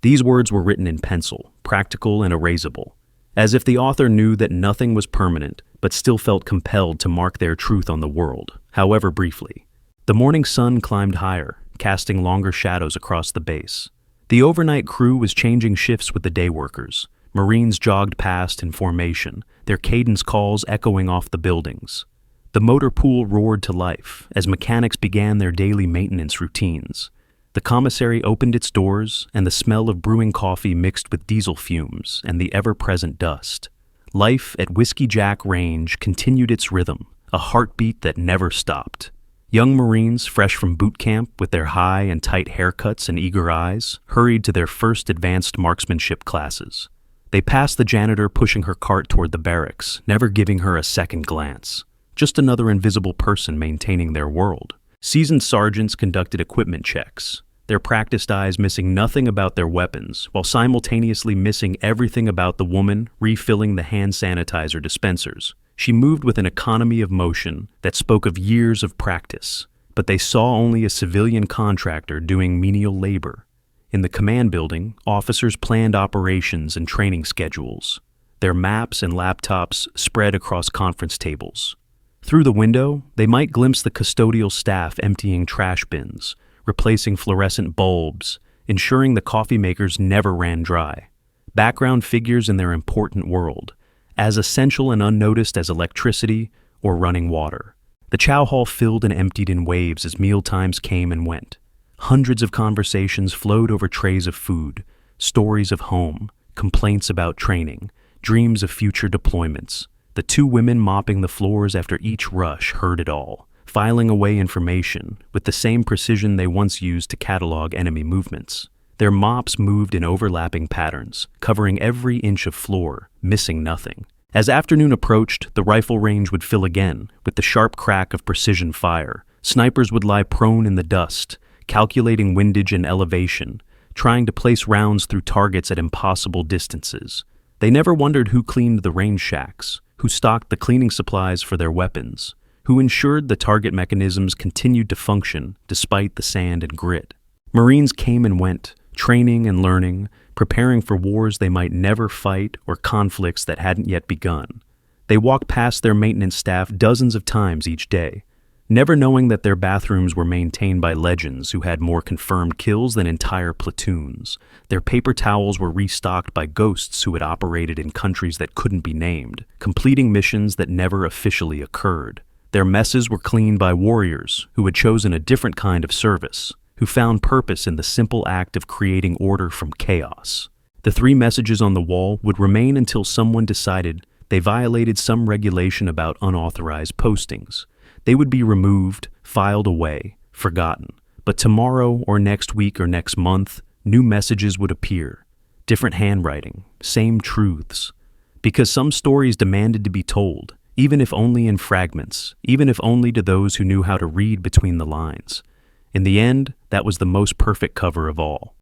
These words were written in pencil, practical and erasable, as if the author knew that nothing was permanent, but still felt compelled to mark their truth on the world, however briefly. The morning sun climbed higher, casting longer shadows across the base. The overnight crew was changing shifts with the day workers. Marines jogged past in formation, their cadence calls echoing off the buildings. The motor pool roared to life as mechanics began their daily maintenance routines. The commissary opened its doors, and the smell of brewing coffee mixed with diesel fumes and the ever-present dust. Life at Whiskey Jack Range continued its rhythm, a heartbeat that never stopped. Young Marines, fresh from boot camp with their high and tight haircuts and eager eyes, hurried to their first advanced marksmanship classes. They passed the janitor pushing her cart toward the barracks, never giving her a second glance. Just another invisible person maintaining their world. Seasoned sergeants conducted equipment checks, their practiced eyes missing nothing about their weapons, while simultaneously missing everything about the woman refilling the hand sanitizer dispensers. She moved with an economy of motion that spoke of years of practice, but they saw only a civilian contractor doing menial labor. In the command building, officers planned operations and training schedules, their maps and laptops spread across conference tables. Through the window, they might glimpse the custodial staff emptying trash bins, replacing fluorescent bulbs, ensuring the coffee makers never ran dry. Background figures in their important world, as essential and unnoticed as electricity or running water. The chow hall filled and emptied in waves as meal times came and went. Hundreds of conversations flowed over trays of food, stories of home, complaints about training, dreams of future deployments. The two women mopping the floors after each rush heard it all, filing away information with the same precision they once used to catalog enemy movements. Their mops moved in overlapping patterns, covering every inch of floor, missing nothing. As afternoon approached, the rifle range would fill again, with the sharp crack of precision fire. Snipers would lie prone in the dust, calculating windage and elevation, trying to place rounds through targets at impossible distances. They never wondered who cleaned the range shacks, who stocked the cleaning supplies for their weapons, who ensured the target mechanisms continued to function despite the sand and grit. Marines came and went, training and learning, preparing for wars they might never fight or conflicts that hadn't yet begun. They walked past their maintenance staff dozens of times each day, never knowing that their bathrooms were maintained by legends who had more confirmed kills than entire platoons. Their paper towels were restocked by ghosts who had operated in countries that couldn't be named, completing missions that never officially occurred. Their messes were cleaned by warriors who had chosen a different kind of service, who found purpose in the simple act of creating order from chaos. The 3 messages on the wall would remain until someone decided they violated some regulation about unauthorized postings. They would be removed, filed away, forgotten. But tomorrow or next week or next month, new messages would appear. Different handwriting, same truths. Because some stories demanded to be told, even if only in fragments, even if only to those who knew how to read between the lines. In the end, that was the most perfect cover of all.